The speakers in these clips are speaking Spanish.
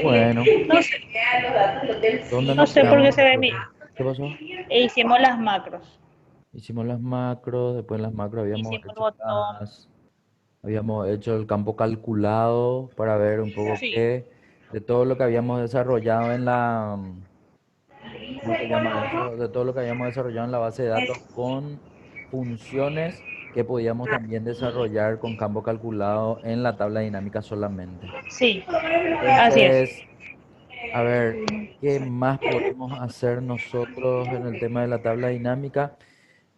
Bueno, No sé, ¿dónde no nos sé por qué quedamos se ve mi. nosotros? ¿Qué pasó? E hicimos las macros, Hicimos las macros, después en las macros habíamos hicimos el hecho botón. habíamos hecho el campo calculado para ver un poco Sí, qué, de todo lo que habíamos desarrollado en la, ¿cómo se llama eso? De todo lo que habíamos desarrollado en la base de datos con funciones que podíamos también desarrollar con campo calculado en la tabla dinámica solamente. sí, así es. Entonces, a ver, ¿qué más podemos hacer nosotros en el tema de la tabla dinámica?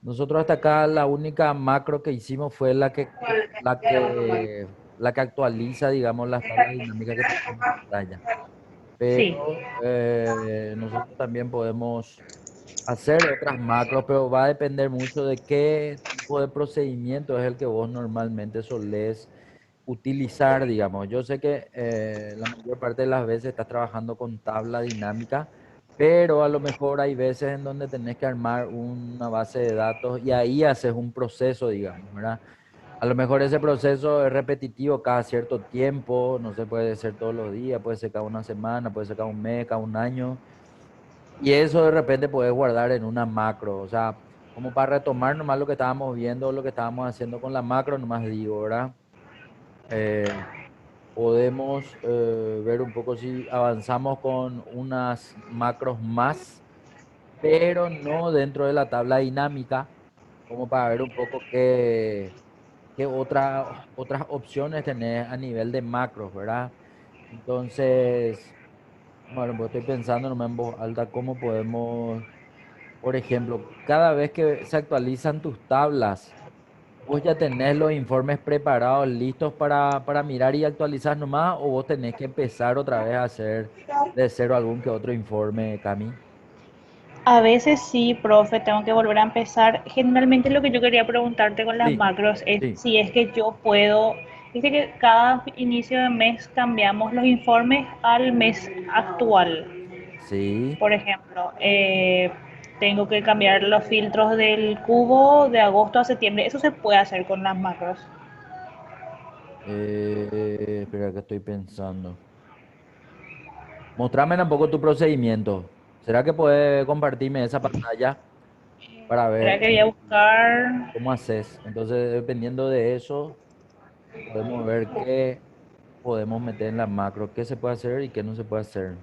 Nosotros hasta acá la única macro que hicimos fue la que actualiza, digamos, las tablas dinámicas que tenemos en pantalla. Sí. Pero nosotros también podemos hacer otras macros, pero va a depender mucho de qué tipo de procedimiento es el que vos normalmente solés utilizar, digamos. Yo sé que la mayor parte de las veces estás trabajando con tabla dinámica, pero a lo mejor hay veces en donde tenés que armar una base de datos y ahí haces un proceso, digamos, ¿verdad? A lo mejor ese proceso es repetitivo cada cierto tiempo, no sé, puede ser todos los días, puede ser cada una semana, puede ser cada un mes, cada un año. Y eso de repente puedes guardar en una macro, o sea, como para retomar nomás lo que estábamos viendo, lo que estábamos haciendo con la macro, nomás digo, ¿verdad? Eh, podemos ver un poco si avanzamos con unas macros más, pero no dentro de la tabla dinámica, como para ver un poco qué otras opciones tenés a nivel de macros, ¿verdad? Entonces, bueno, pues estoy pensando nomás en voz alta cómo podemos, por ejemplo, cada vez que se actualizan tus tablas, ¿vos ya tenés los informes preparados, listos para mirar y actualizar nomás? ¿O vos tenés que empezar otra vez a hacer de cero algún que otro informe, Cami? A veces sí, profe, tengo que volver a empezar. Generalmente lo que yo quería preguntarte con las Sí, macros es sí, si es que yo puedo, dice que cada inicio de mes cambiamos los informes al mes actual. sí. Por ejemplo, tengo que cambiar los filtros del cubo de agosto a septiembre. Eso se puede hacer con las macros. Espera que estoy pensando. Mostrame un poco tu procedimiento. ¿Será que puedes compartirme esa pantalla para Espera ver que voy a buscar. cómo haces? Entonces, dependiendo de eso, podemos ver qué podemos meter en la macro, qué se puede hacer y qué no se puede hacer.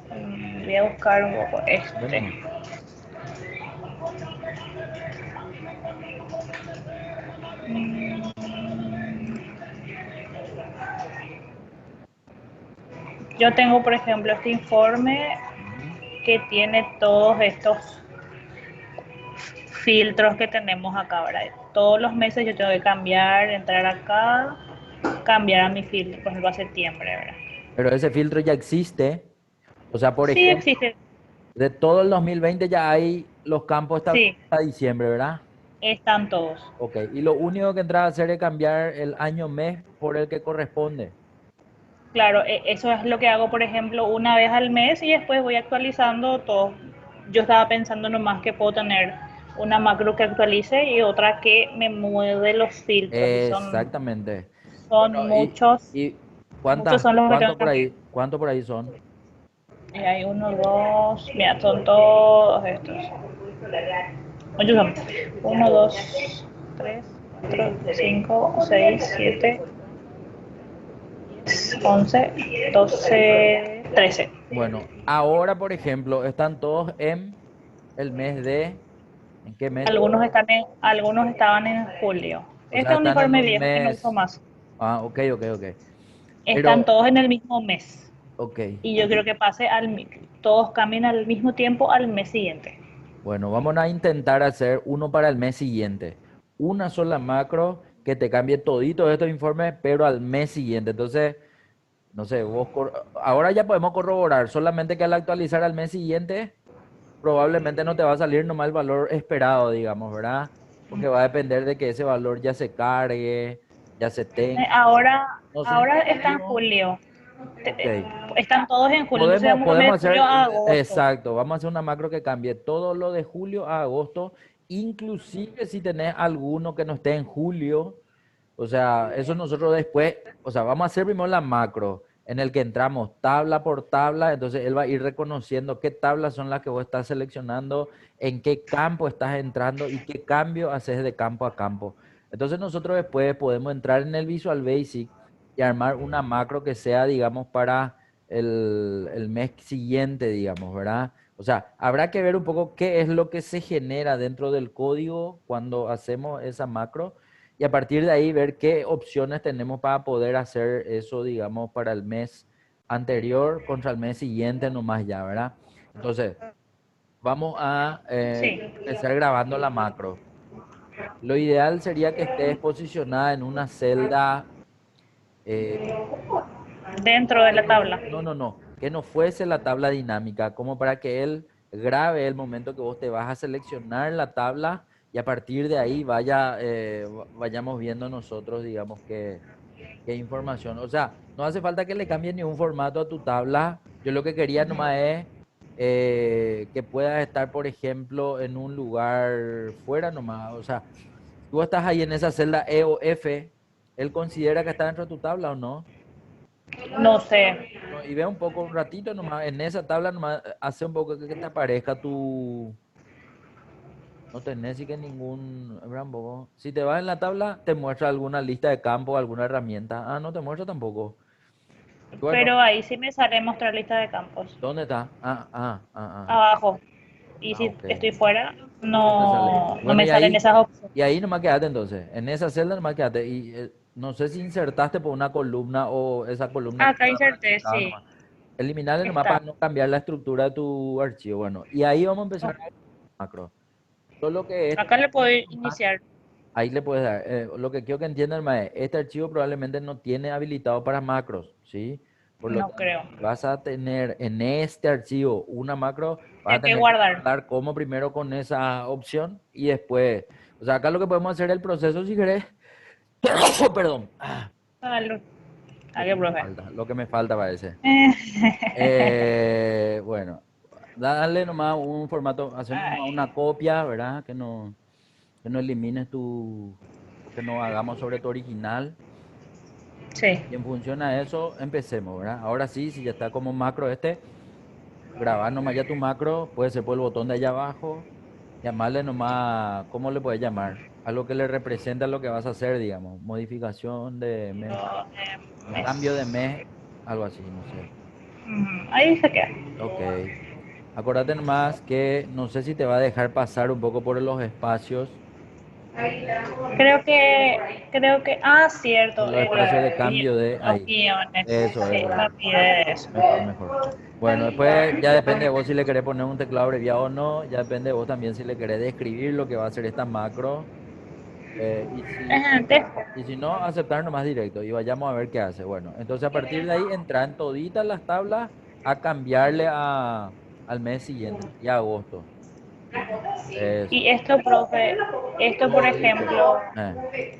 Voy a buscar un poco Bueno, este. más. Yo tengo, por ejemplo, este informe Ujú. que tiene todos estos filtros que tenemos acá, ¿verdad? Todos los meses yo tengo que cambiar, entrar acá, cambiar a mi filtro, por ejemplo, a septiembre, ¿verdad? Pero ese filtro ya existe. O sea, por Sí ejemplo, existe, de todo el 2020 ya hay los campos establecidos sí, hasta diciembre, ¿verdad? están todos. Ok, y lo único que entra a hacer es cambiar el año mes por el que corresponde. Claro, eso es lo que hago, por ejemplo, una vez al mes y después voy actualizando todo. Yo estaba pensando nomás que puedo tener una macro que actualice y otra que me mueve los filtros y Exactamente. son Bueno, muchos, y muchos son los que tengo que cambiar. cuánto por ahí son? Y hay uno, dos, mira, son todos estos. Muchos son. Uno, dos, tres, cuatro, cinco, seis, siete, 11, 12, 13. Bueno, ahora, por ejemplo, están todos en el mes de, ¿en qué mes? Algunos estaban en julio. O sea, Este están en uniforme un viejo que no uso mes. más. Ah, ok, ok, ok. Están Pero, todos en el mismo mes. ok. Y yo creo que todos cambian al mismo tiempo al mes siguiente. Bueno, vamos a intentar hacer uno para el mes siguiente. Una sola macro que te cambie todito estos informes, pero al mes siguiente. Entonces, no sé, ahora ya podemos corroborar, solamente que al actualizar al mes siguiente, probablemente no te va a salir nomás el valor esperado, digamos, ¿verdad? Porque va a depender de que ese valor ya se cargue, ya se tenga. No sé si Ahora te está en digo. julio. Ok. Están todos en julio. Entonces Podemos, vamos a cambiar podemos de julio hacer, a agosto. exacto, vamos a hacer una macro que cambie todo lo de julio a agosto, inclusive si tenés alguno que no esté en julio, O sea, eso nosotros después, o sea, vamos a hacer primero la macro, en el que entramos tabla por tabla, entonces él va a ir reconociendo qué tablas son las que vos estás seleccionando, en qué campo estás entrando y qué cambio haces de campo a campo. Entonces nosotros después podemos entrar en el Visual Basic y armar una macro que sea, digamos, para el mes siguiente, digamos, ¿verdad? O sea, habrá que ver un poco qué es lo que se genera dentro del código cuando hacemos esa macro y a partir de ahí ver qué opciones tenemos para poder hacer eso, digamos, para el mes anterior contra el mes siguiente nomás ya, ¿verdad? Entonces, vamos a Sí, empezar grabando la macro. Lo ideal sería que estés posicionada en una celda eh, dentro de que la no, tabla. no, que no fuese la tabla dinámica, como para que él grabe el momento que vos te vas a seleccionar la tabla y a partir de ahí vayamos viendo nosotros, digamos, qué información. O sea, no hace falta que le cambies ningún formato a tu tabla. Yo lo que quería nomás es que puedas estar, por ejemplo, en un lugar fuera nomás. O sea, tú estás ahí en esa celda E o F, ¿él considera que está dentro de tu tabla o no? No sé. No, y ve un poco, un ratito nomás, en esa tabla nomás, hace un poco que te aparezca tu... No tenés sí que ningún... espera un poco. Si te vas en la tabla, te muestra alguna lista de campo, alguna herramienta. Ah, no te muestra tampoco. Bueno, Pero ahí sí me sale mostrar lista de campos. ¿dónde está? Abajo. Y si Ok. estoy fuera, No te sale. no Bueno, me salen esas opciones. y ahí nomás quédate entonces. En esa celda nomás quédate. Y no sé si insertaste por una columna o esa columna Acá estaba para inserté, checado sí. nomás. Eliminarle nomás Está. para no cambiar la estructura de tu archivo. Bueno, y ahí vamos a empezar a macro. Solo que esto, Acá le puedo iniciar. ahí le puedes dar. Lo que quiero que entiendan, mae, este archivo probablemente no tiene habilitado para macros, ¿sí? Por lo No tanto, creo. si vas a tener en este archivo una macro, vas a Tengo que tener que guardar. guardar como primero con esa opción y después, o sea, acá lo que podemos hacer es el proceso si querés. Perdón. Hágalo. Lo Haga, que me profe. falta, lo que me falta parece. Eh, Bueno, dale nomás un formato, hacer nomás Ay, una copia, ¿verdad? Que no elimines o que no hagamos sobre tu original. sí. Y en función a eso, empecemos, ¿verdad? Ahora sí, si ya está como macro grabar nomás ya tu macro, puede ser por el botón de allá abajo, llamarle nomás, ¿cómo le puedes llamar? Algo que le representa lo que vas a hacer, digamos, modificación de mes, cambio de Mes. mes, algo así, no sé. Ahí se queda. Ok. Acordate nomás que no sé si te va a dejar pasar un poco por los espacios, por Cierto, los espacios de cambio de los ahí. guiones. Eso, Sí, eso. me olvidé de eso. Mejor, mejor. Bueno, después ya depende de vos si le querés poner un teclado abreviado o no, ya depende de vos también si le querés describir lo que va a hacer esta macro. Y si, Después. y si no, aceptar nomás directo y vayamos a ver qué hace. Bueno, entonces a partir de ahí entrar en toditas las tablas a cambiarle al mes siguiente y a agosto. Eso. Y esto, profe, esto Todito. Eh.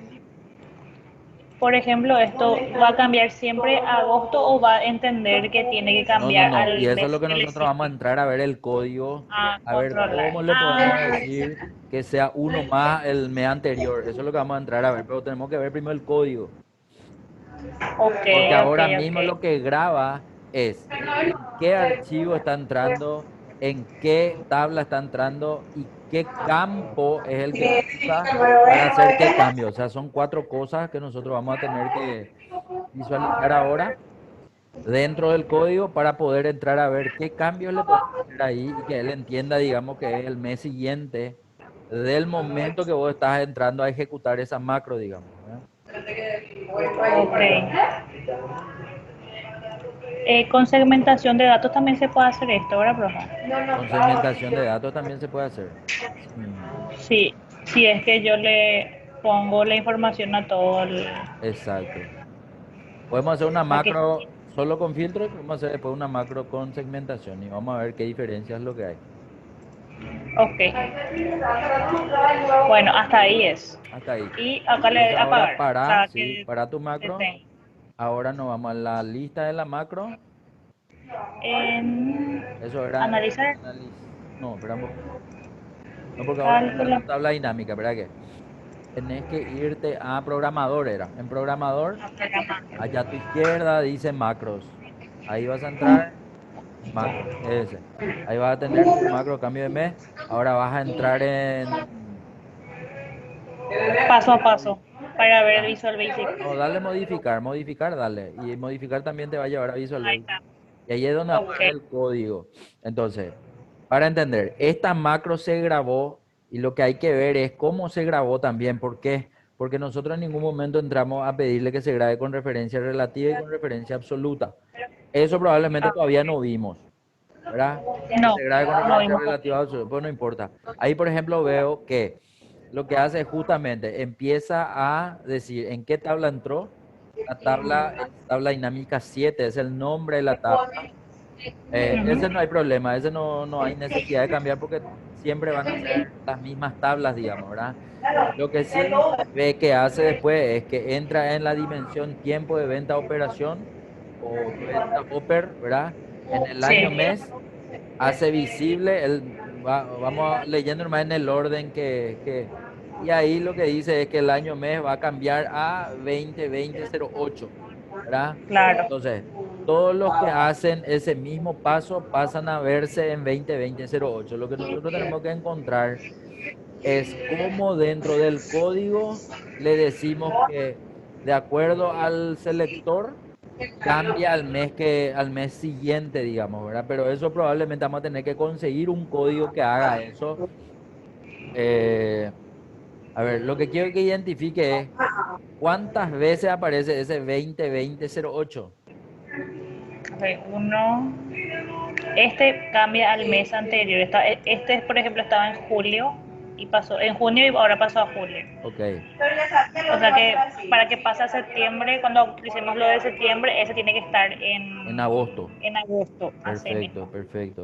por ejemplo, esto va a cambiar siempre a agosto o va a entender que tiene que No, no, cambiar no. Y al eso es lo mes que que le nosotros vamos a sigue entrar a ver el código, a a ver controlar. cómo le podemos Ah, decir que sea uno más el mes anterior. Eso es lo que vamos a entrar a ver, pero tenemos que ver primero el código. ok, Porque ok, ahora mismo ok. lo que graba es en qué archivo está entrando, en qué tabla está entrando y qué campo es el que usa para hacer qué cambio. O sea, son cuatro cosas que nosotros vamos a tener que visualizar ahora dentro del código para poder entrar a ver qué cambios le podemos hacer ahí y que él entienda, digamos, que es el mes siguiente del momento que vos estás entrando a ejecutar esa macro, digamos, ¿verdad? Ok. Con segmentación de datos también se puede hacer esto, ¿verdad, profe? Con segmentación de datos también se puede hacer. Así mismo. Sí, si es que yo le pongo la información a todo el... Exacto. Podemos hacer una para que- macro solo con filtro y podemos hacer después una macro con segmentación y vamos a ver qué diferencias es lo que hay. Ok. Bueno, hasta ahí es. Hasta ahí. Y acá Entonces le ahora apagar. O para, sea, sí, que para tu macro. detenga. Ahora nos vamos a la lista de la macro. En Eso era analizar, análisis. No, espera un poco. No, porque ahora vamos a entrar a cálculo. tu tabla dinámica, ¿verdad que? tenés que irte a programador, era. En programador, a programar. allá a tu izquierda dice macros. Ahí vas a entrar, macros, ese. Ahí vas a tener tu macro cambio de mes. Ahora vas a entrar Paso a modi- paso para ver ah, Visual Basic. no, dale modificar, modificar, dale. Y modificar también te va a llevar a Visual Ahí Basic. está. Y ahí es donde vamos Ok. a ver el código. Entonces, para entender, esta macro se grabó y lo que hay que ver es cómo se grabó también. ¿Por qué? Porque nosotros en ningún momento entramos a pedirle que se grabe con referencia relativa y con referencia absoluta. Eso probablemente Ah, todavía no vimos, ¿verdad? Que no, se grabe con no referencia vimos. relativa absoluta, pues no importa. Ahí, por ejemplo, veo que lo que hace es justamente empieza a decir en qué tabla entró. La tabla es tabla dinámica 7, es el nombre de la tabla. Ese no hay problema, ese no hay necesidad de cambiar porque siempre van a ser las mismas tablas, digamos, ¿verdad? Lo que sí ve que hace después es que entra en la dimensión tiempo de venta operación o venta oper, ¿verdad? En el Sí, año mes hace visible, vamos leyendo nomás en el orden y ahí lo que dice es que el año mes va a cambiar a 2020-08, ¿verdad? claro. Entonces, todos los que hacen ese mismo paso pasan a verse en 2020-08. Lo que nosotros tenemos que encontrar es cómo dentro del código le decimos que de acuerdo al selector cambia al mes siguiente, digamos, ¿verdad? Pero eso probablemente vamos a tener que conseguir un código que haga eso. Eh, a ver, lo que quiero que identifique es cuántas veces aparece ese 2020-08. Ok, uno. Este cambia al mes anterior. Este, por ejemplo, estaba en julio y pasó en junio y ahora pasó a julio. Ok, O sea que para que pase a septiembre, cuando utilicemos lo de septiembre, ese tiene que estar en agosto. en agosto, así Perfecto, mismo. perfecto.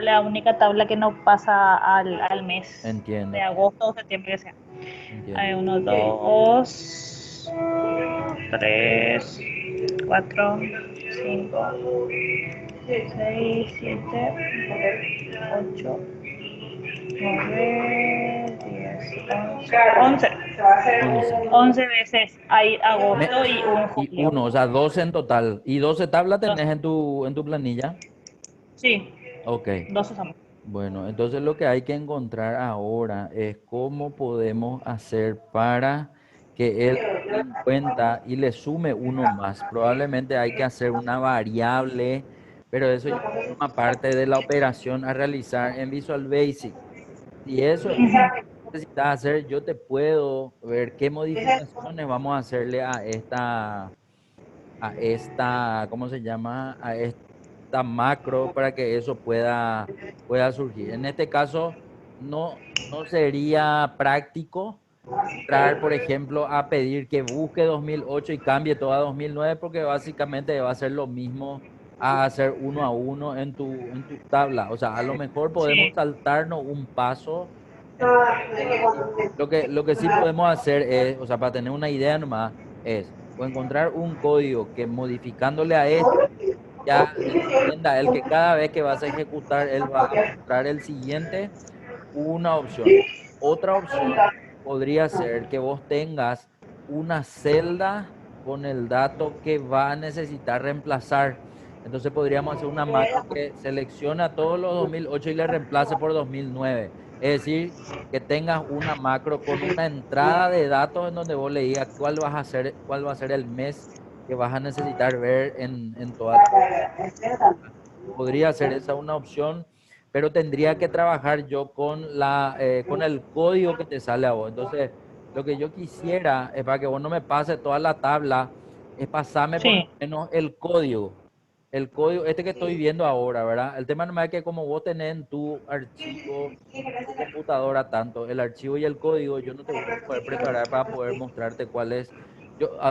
La única tabla que no pasa al mes de Entiendo, agosto o septiembre que sea. Hay entiendo. uno, dos, tres, cuatro, cinco, seis, siete, ocho, 9, 10, 11. 11. 11 veces hay Me- agosto y un y julio. uno, o sea, 12 en total. ¿Y 12 tablas tenés 12. en tu planilla? Sí, Ok. 12 somos. Bueno, entonces lo que hay que encontrar ahora es cómo podemos hacer para que él tome en cuenta y le sume uno más. Probablemente hay que hacer una variable, pero eso ya forma parte de la operación a realizar en Visual Basic. Si eso es lo que necesitas hacer, yo te puedo ver qué modificaciones vamos a hacerle ¿cómo se llama? A esta macro para que eso pueda surgir. En este caso, no sería práctico entrar, por ejemplo, a pedir que busque 2008 y cambie todo a 2009 porque básicamente va a ser lo mismo a hacer uno a uno en tu tabla. O sea, a lo mejor podemos Sí, saltarnos un paso. Lo que sí podemos hacer es, o sea, para tener una idea nomás, es o encontrar un código que modificándole a este, ya entienda él que cada vez que vas a ejecutar, él va a mostrar el siguiente, una opción. Otra opción podría ser que vos tengas una celda con el dato que va a necesitar reemplazar. Entonces podríamos hacer una macro que seleccione a todos los 2008 y le reemplace por 2009. Es decir, que tengas una macro con una entrada de datos en donde vos le digas cuál vas a hacer, cuál va a ser el mes que vas a necesitar ver en toda tu podría ser esa una opción, pero tendría que trabajar yo con con el código que te sale a vos. Entonces, lo que yo quisiera es para que vos no me pases toda la tabla, es pasarme por lo sí, menos el código. El código, este que estoy viendo ahora, ¿verdad? El tema no es que como vos tenés en tu archivo, en tu computadora, tanto el archivo y el código, yo no te voy a poder preparar para poder mostrarte cuál es.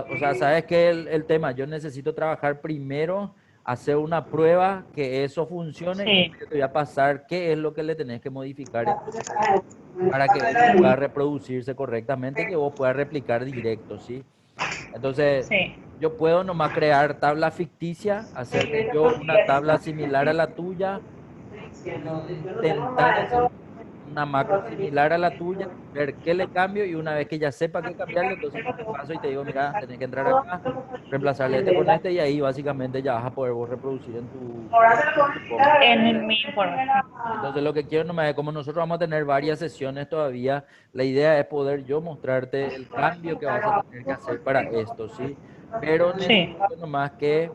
O sea, ¿sabes qué el tema? Yo necesito trabajar primero hacer una prueba que eso funcione y sí. después yo te voy a pasar qué es lo que le tenés que modificar para que eso pueda reproducirse correctamente y que vos puedas replicar directo, ¿sí? Entonces, Sí. yo puedo nomás crear tabla ficticia, hacerme yo una tabla similar a la tuya, intentar hacer una macro similar a la tuya, ver qué le cambio y una vez que ya sepa qué cambiarle, entonces yo te paso y te digo, mira, tenés que entrar acá, reemplazarle este con este y ahí básicamente ya vas a poder vos reproducir en tu compu. En mi informe. Entonces lo que quiero nomás es, como nosotros vamos a tener varias sesiones todavía, la idea es poder yo mostrarte el cambio que vas a tener que hacer para esto, ¿sí? Pero Sí. necesito nomás que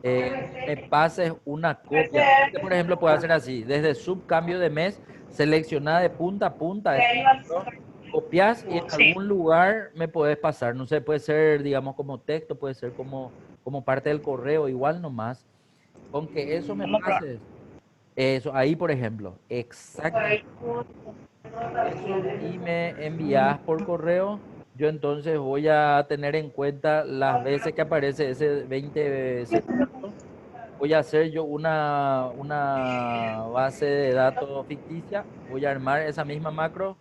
me pases una copia. Este, por ejemplo, puede hacer así, desde subcambio de mes, selecciona de punta a punta esa macro, copias y en Sí. algún lugar me puedes pasar. No sé, puede ser, digamos, como texto, puede ser como parte del correo, igual nomás. Con que eso me Vamos a probar. pases. Eso, ahí por ejemplo, exactamente eso, y me envías por correo, yo entonces voy a tener en cuenta las veces que aparece ese 20 segundos. Voy a hacer yo una base de datos ficticia, voy a armar esa misma macro,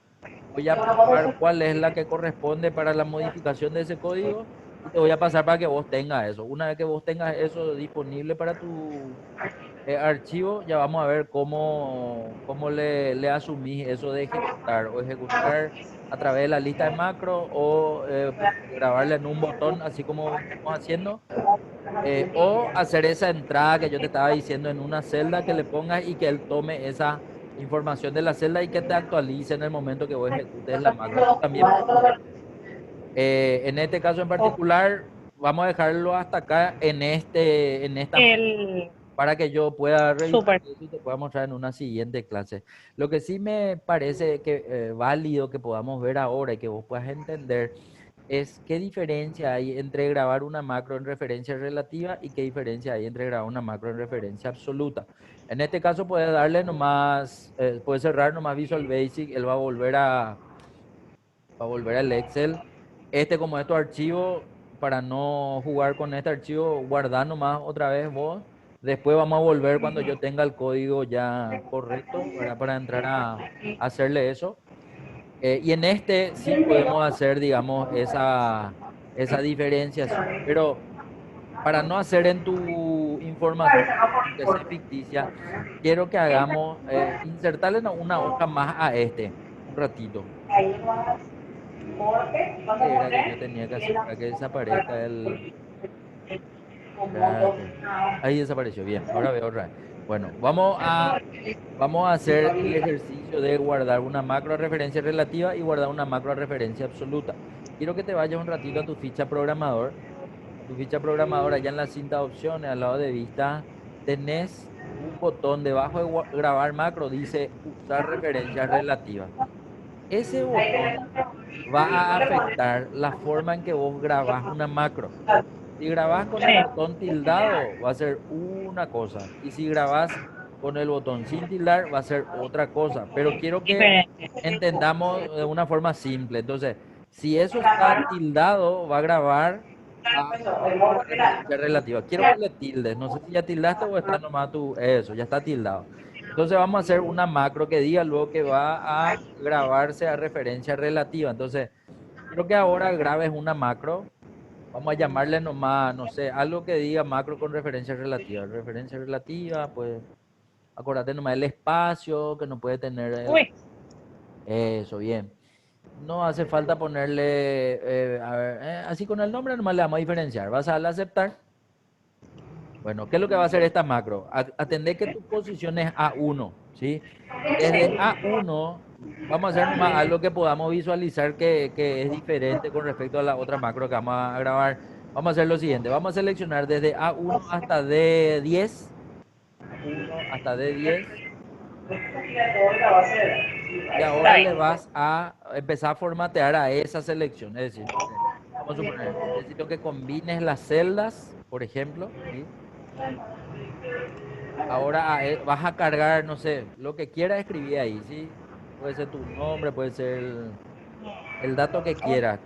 voy a apuntar cuál es la que corresponde para la modificación de ese código y te voy a pasar para que vos tengas eso. Una vez que vos tengas eso disponible para tu archivo, ya vamos a ver cómo le asumís eso de ejecutar o ejecutar a través de la lista de macro o grabarle en un botón, así como venimos haciendo, o hacer esa entrada que yo te estaba diciendo en una celda que le pongas y que él tome esa información de la celda y que te actualice en el momento que vos ejecutes la macro. Eso también puede ser. En este caso en particular, vamos a dejarlo hasta acá en esta El para que yo pueda revisar súper. eso y te pueda mostrar en una siguiente clase. Lo que sí me parece que válido que podamos ver ahora y que vos puedas entender es qué diferencia hay entre grabar una macro en referencia relativa y qué diferencia hay entre grabar una macro en referencia absoluta. En este caso puedes darle nomás, puedes cerrar nomás Visual Basic, él va a volver al Excel. Este como es tu archivo, para no jugar con este archivo, guardar nomás otra vez vos. Después vamos a volver cuando yo tenga el código ya correcto, ¿verdad? Para entrar a hacerle eso. Y en este sí podemos hacer, digamos, esa diferenciación. Pero para no hacer en tu información, aunque sea ficticia, quiero que hagamos, insertarle una hoja más a este, un ratito. ¿Qué era que yo tenía que hacer para que desaparezca el... Espérate. Ahí desapareció. Bien, ahora veo otra vez. Bueno, vamos a hacer el ejercicio de guardar una macro referencia relativa y guardar una macro referencia absoluta. Quiero que te vayas un ratito a tu ficha programador. A tu ficha programadora, allá en la cinta de opciones, al lado de vista, tenés un botón debajo de grabar macro, dice usar referencias relativas. Ese botón va a afectar la forma en que vos grabás una macro. Si grabás con el botón tildado, va a ser una cosa. Y si grabás con el botón sin tildar, va a ser otra cosa. Pero quiero que Diferente. entendamos de una forma simple. Entonces, si eso está tildado, va a grabar a una referencia relativa. Quiero que le tildes. No sé si ya tildaste o está nomás tu... Eso, ya está tildado. Entonces vamos a hacer una macro que diga luego que va a grabarse a referencia relativa. Entonces, quiero que ahora grabes una macro. Vamos a llamarle nomás, no sé, algo que diga macro con referencia relativa. Referencia relativa, pues, acordate nomás el espacio que no puede tener Uy, eso, bien. No hace falta ponerle, a ver, así con el nombre nomás le vamos a diferenciar. Vas a darle a aceptar. Bueno, ¿qué es lo que va a hacer esta macro? Atender que tu posición es A1, ¿sí? Desde A1, vamos a hacer nomás algo que podamos visualizar que es diferente con respecto a la otra macro que vamos a grabar. Vamos a hacer lo siguiente, vamos a seleccionar desde A1 hasta D10, A1 hasta D10, y está ahora le bien. vas a empezar a formatear a esa selección. Es decir, no sé, vamos a suponer, necesito que combines las celdas, por ejemplo, ¿sí? Ahora vas a cargar, no sé, lo que quieras escribir ahí, ¿sí? Puede ser tu nombre, puede ser el dato que quieras.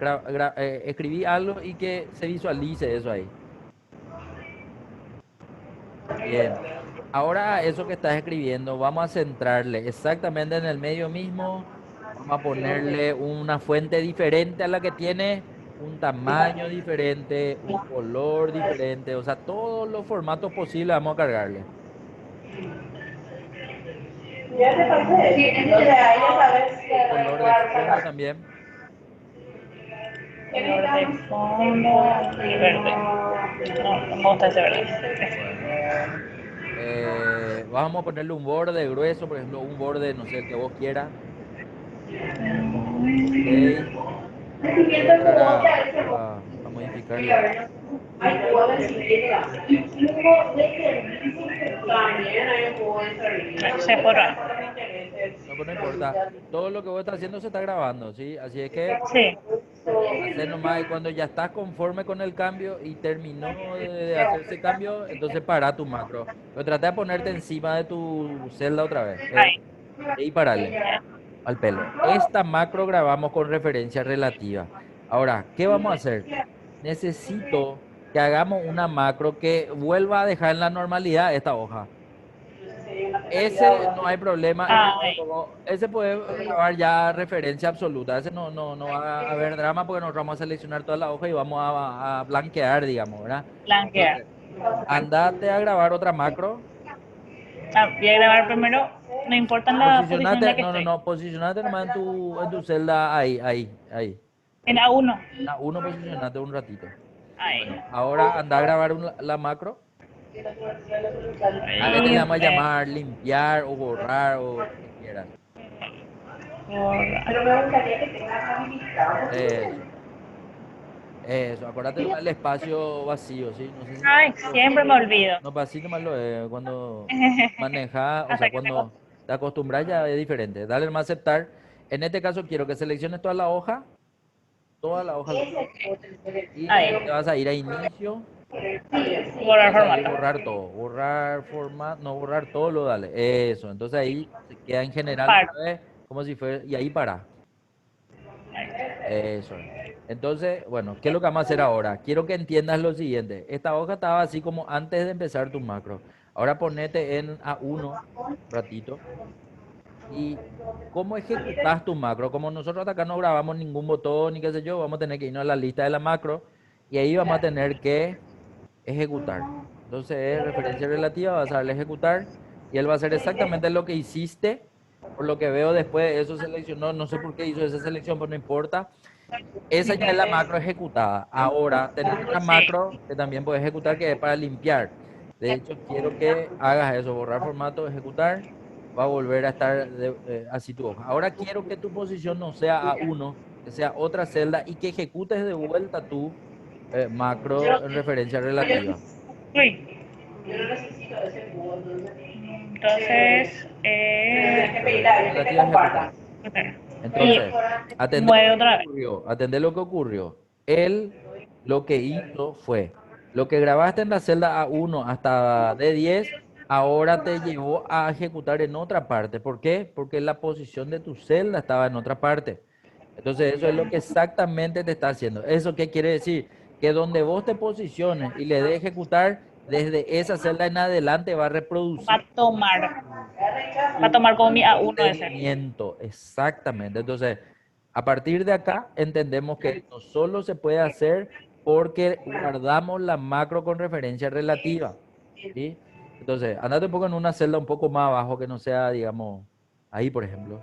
Escribí algo y que se visualice eso ahí. Bien. Ahora a eso que estás escribiendo, vamos a centrarle exactamente en el medio mismo. Vamos a ponerle una fuente diferente a la que tiene, un tamaño diferente, un color diferente, o sea, todos los formatos posibles vamos a cargarle. ¿Ya te parece? Sí, entonces ahí ya sabes que Color de fondo también. Color de fondo y verde. No, no me gusta ese verde. Bueno. Vamos a ponerle un borde grueso, por ejemplo, un borde, no sé, el que vos quieras. Ok. Voy a entrar a modificarle. Hay jugo de sirena y jugo de servicio. También hay jugo de servicio. Se forra. No, pues no importa. Todo lo que vos estás haciendo se está grabando, ¿sí? Así es que Sí. hacer nomás y cuando ya estás conforme con el cambio y terminó de hacerse cambio, entonces para tu macro. Pero trata de ponerte encima de tu celda otra vez. Ahí. Y parale al pelo. Esta macro grabamos con referencia relativa. Ahora, ¿qué vamos a hacer? Necesito que hagamos una macro que vuelva a dejar en la normalidad esta hoja. Ese no hay problema. Ahí. Ese puede grabar ya referencia absoluta. Ese no va a haber drama porque nosotros vamos a seleccionar toda la hoja y vamos a blanquear, digamos, ¿verdad? Blanquear. Entonces, andate a grabar otra macro. Voy a grabar primero. No importa en la posición en la que estoy. Posicionate nomás en tu celda ahí. En A1. A uno posicionate un ratito. Ahí. Bueno, ahora anda a grabar la macro. A este le Ahí. vamos a llamar limpiar o borrar o lo que quieras. Pero me gustaría que tengas habilitado. Eso. Eso, acuérdate nomás el espacio vacío, ¿sí? No sé si Ay, siempre me olvido. no, pues así nomás lo es. Cuando manejas, o sea, Hasta que tengo. cuando te acostumbras ya es diferente. Dale nomás a aceptar. En este caso quiero que selecciones toda la hoja, y Ahí. te vas a ir a inicio. Borrar Vas a ir formato. borrar todo, borrar formato, no borrar todo, lo dale. Eso, entonces ahí se queda en general Par. otra vez, como si fuera, y ahí para. Eso es. Entonces, bueno, ¿qué es lo que vamos a hacer ahora? Quiero que entiendas lo siguiente. Esta hoja estaba así como antes de empezar tu macro. Ahora ponete en A1, ratito, y cómo ejecutas tu macro. Como nosotros acá no grabamos ningún botón ni qué sé yo, vamos a tener que irnos a la lista de la macro y ahí vamos a tener que ejecutar. Entonces es referencia relativa, vas a darle ejecutar y él va a hacer exactamente lo que hiciste. Por lo que veo después, eso seleccionó, no sé por qué hizo esa selección, pero no importa. Esa ya es la macro ejecutada. Ahora tenés otra Sí. macro que también puedes ejecutar que es para limpiar. De hecho, quiero que hagas eso, borrar formato, ejecutar. Va a volver a estar así tu hoja. Ahora quiero que tu posición no sea A1, que sea otra celda y que ejecutes de vuelta tu macro en referencia relativa. Uy. Yo no necesito ese jugo, entonces. Entonces, Referencia relativa, ejecutar. y Entonces, atender lo mueve que otra vez. ocurrió, atender lo que ocurrió. Él lo que hizo fue, lo que grabaste en la celda A1 hasta D10, ahora te llevó a ejecutar en otra parte. ¿Por qué? Porque la posición de tu celda estaba en otra parte. Entonces, eso es lo que exactamente te está haciendo. ¿Eso qué quiere decir? Que donde vos te posiciones y le des ejecutar, desde esa celda en adelante va a Va reproducir a tomar. Va a tu tomar como mi A1 ese. procedimiento, exactamente. Entonces, a partir de acá entendemos que esto solo se puede hacer porque guardamos la macro con referencia relativa, ¿sí? Entonces, andate un poco en una celda un poco más abajo que no sea, digamos, ahí, por ejemplo,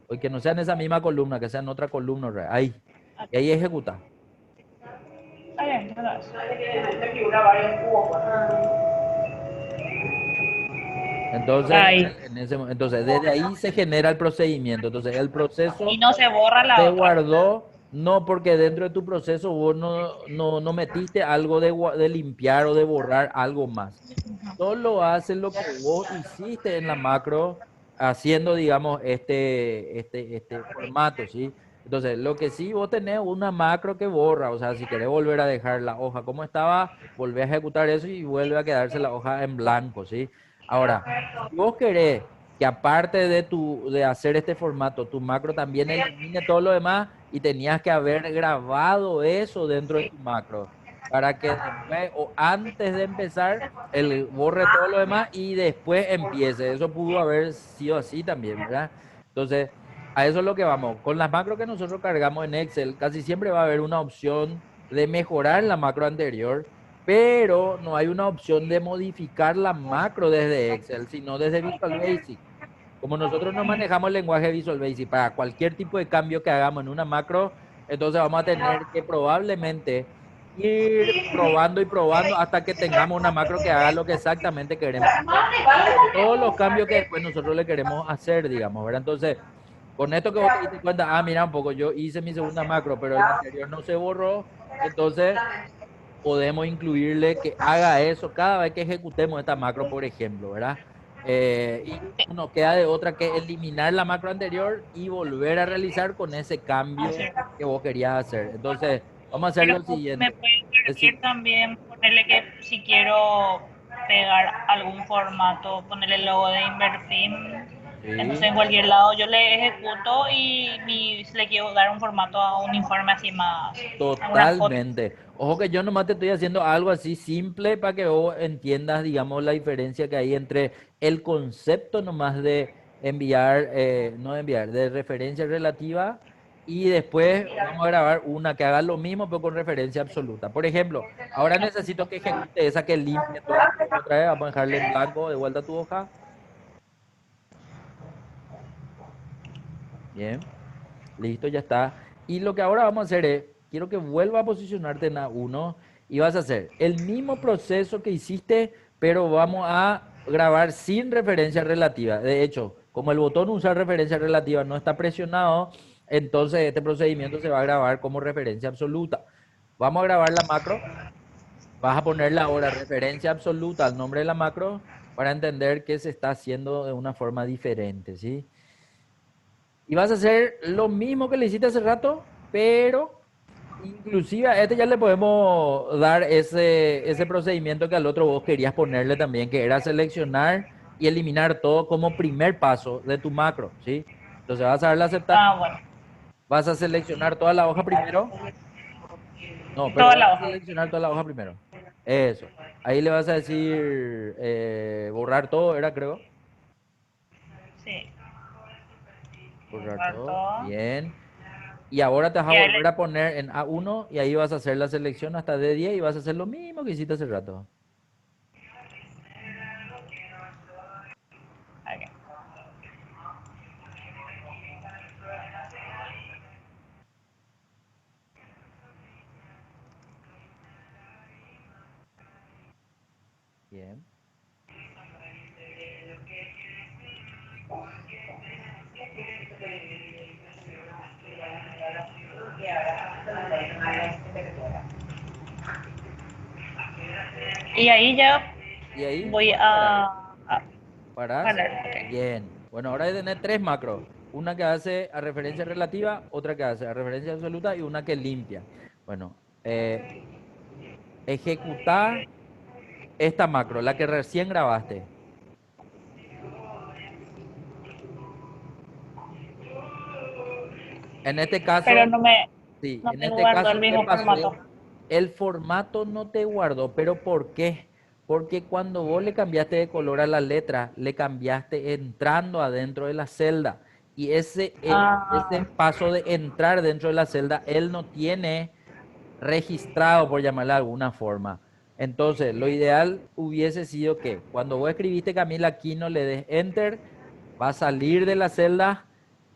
o que no sea en esa misma columna, que sea en otra columna, ahí, y ahí ejecuta. Está bien, gracias. Me figura varios jugos. Entonces, Ahí. entonces, desde ahí se genera el procedimiento. Entonces, el Y proceso no se borra la se otra. guardó, no porque dentro de tu proceso vos no metiste algo de limpiar o de borrar algo más. Solo hace lo que vos hiciste en la macro, haciendo, digamos, este formato, ¿sí? Entonces, lo que sí, vos tenés una macro que borra, o sea, si querés volver a dejar la hoja como estaba, volvé a ejecutar eso y vuelve a quedarse la hoja en blanco, ¿sí? Ahora, si vos querés que aparte de hacer este formato, tu macro también elimine todo lo demás y tenías que haber grabado eso dentro de tu macro para que después o antes de empezar él borre todo lo demás y después empiece. Eso pudo haber sido así también, ¿verdad? Entonces, a eso es lo que vamos. Con las macros que nosotros cargamos en Excel, casi siempre va a haber una opción de mejorar la macro anterior, pero no hay una opción de modificar la macro desde Excel, sino desde Visual Basic. Como nosotros no manejamos el lenguaje Visual Basic para cualquier tipo de cambio que hagamos en una macro, entonces vamos a tener que probablemente ir probando y probando hasta que tengamos una macro que haga lo que exactamente queremos hacer con todos los cambios que después nosotros le queremos hacer, digamos, ¿verdad? Entonces, con esto que vos te diste cuenta, mira un poco, yo hice mi segunda macro, pero el anterior no se borró, entonces podemos incluirle que haga eso cada vez que ejecutemos esta macro, por ejemplo, ¿verdad? Y no nos queda de otra que eliminar la macro anterior y volver a realizar con ese cambio que vos querías hacer. Entonces, vamos a hacer Pero lo me siguiente. puede servir también ponerle que si quiero pegar algún formato, ponerle el logo de Inverfin, entonces Sí, en cualquier lado yo le ejecuto y si le quiero dar un formato a un informe así más, a una foto. totalmente. Ojo que yo nomás te estoy haciendo algo así simple para que vos entiendas, digamos, la diferencia que hay entre el concepto nomás de enviar, no de enviar, de referencia relativa y después vamos a grabar una que haga lo mismo pero con referencia absoluta. Por ejemplo, ahora necesito que ejecute esa que limpie todo el código otra vez. Vamos a dejarle en blanco de vuelta a tu hoja. Bien. Listo, ya está. Y lo que ahora vamos a hacer es, quiero que vuelva a posicionarte en A1 y vas a hacer el mismo proceso que hiciste, pero vamos a grabar sin referencia relativa. De hecho, como el botón usar referencia relativa no está presionado, entonces este procedimiento se va a grabar como referencia absoluta. Vamos a grabar la macro. Vas a ponerle ahora referencia absoluta al nombre de la macro para entender que se está haciendo de una forma diferente, ¿sí? Y vas a hacer lo mismo que le hiciste hace rato, pero inclusive a este ya le podemos dar ese procedimiento que al otro vos querías ponerle también, que era seleccionar y eliminar todo como primer paso de tu macro, ¿sí? Entonces vas a darle a aceptar, Ah, bueno, vas a seleccionar toda la hoja primero. No, pero toda vas la a hoja. seleccionar toda la hoja primero. Eso. Ahí le vas a decir borrar todo, era creo. Sí, Borrar borrar todo. todo. Bien. Y ahora te vas a Y ahí volver le, a poner en A1 y ahí vas a hacer la selección hasta D10 y vas a hacer lo mismo que hiciste hace rato. aquí. Bien. Y ahí ya Y ahí voy vas a parar. a Parás. parar. Ok. Bien. Bueno, ahora hay que tener tres macros. Una que hace a referencia relativa, otra que hace a referencia absoluta y una que limpia. Bueno, ejecutar esta macro, la que recién grabaste. En este Pero caso, sí, no en me este guardo el caso, ¿qué mismo formato. pasó? El formato no te guardó, pero ¿por qué? Porque cuando vos le cambiaste de color a la letra, le cambiaste entrando adentro de la celda. Y ese Ah, paso de entrar dentro de la celda, él no tiene registrado, por llamarlo de alguna forma. Entonces, lo ideal hubiese sido que cuando vos escribiste Camila Aquino le des enter, va a salir de la celda,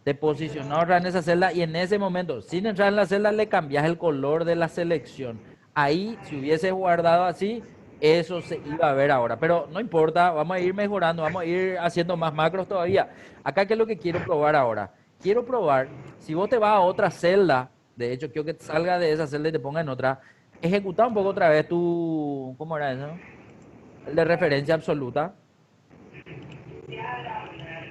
te posicionó otra en esa celda y en ese momento, sin entrar en la celda, le cambias el color de la selección. Ahí, si hubiese guardado así, eso se iba a ver ahora. Pero no importa, vamos a ir mejorando, vamos a ir haciendo más macros todavía. Acá, ¿qué es lo que quiero probar ahora? Quiero probar, si vos te vas a otra celda, de hecho, quiero que te salga de esa celda y te ponga en otra, ejecuta un poco otra vez tu, ¿cómo era eso? El de referencia absoluta.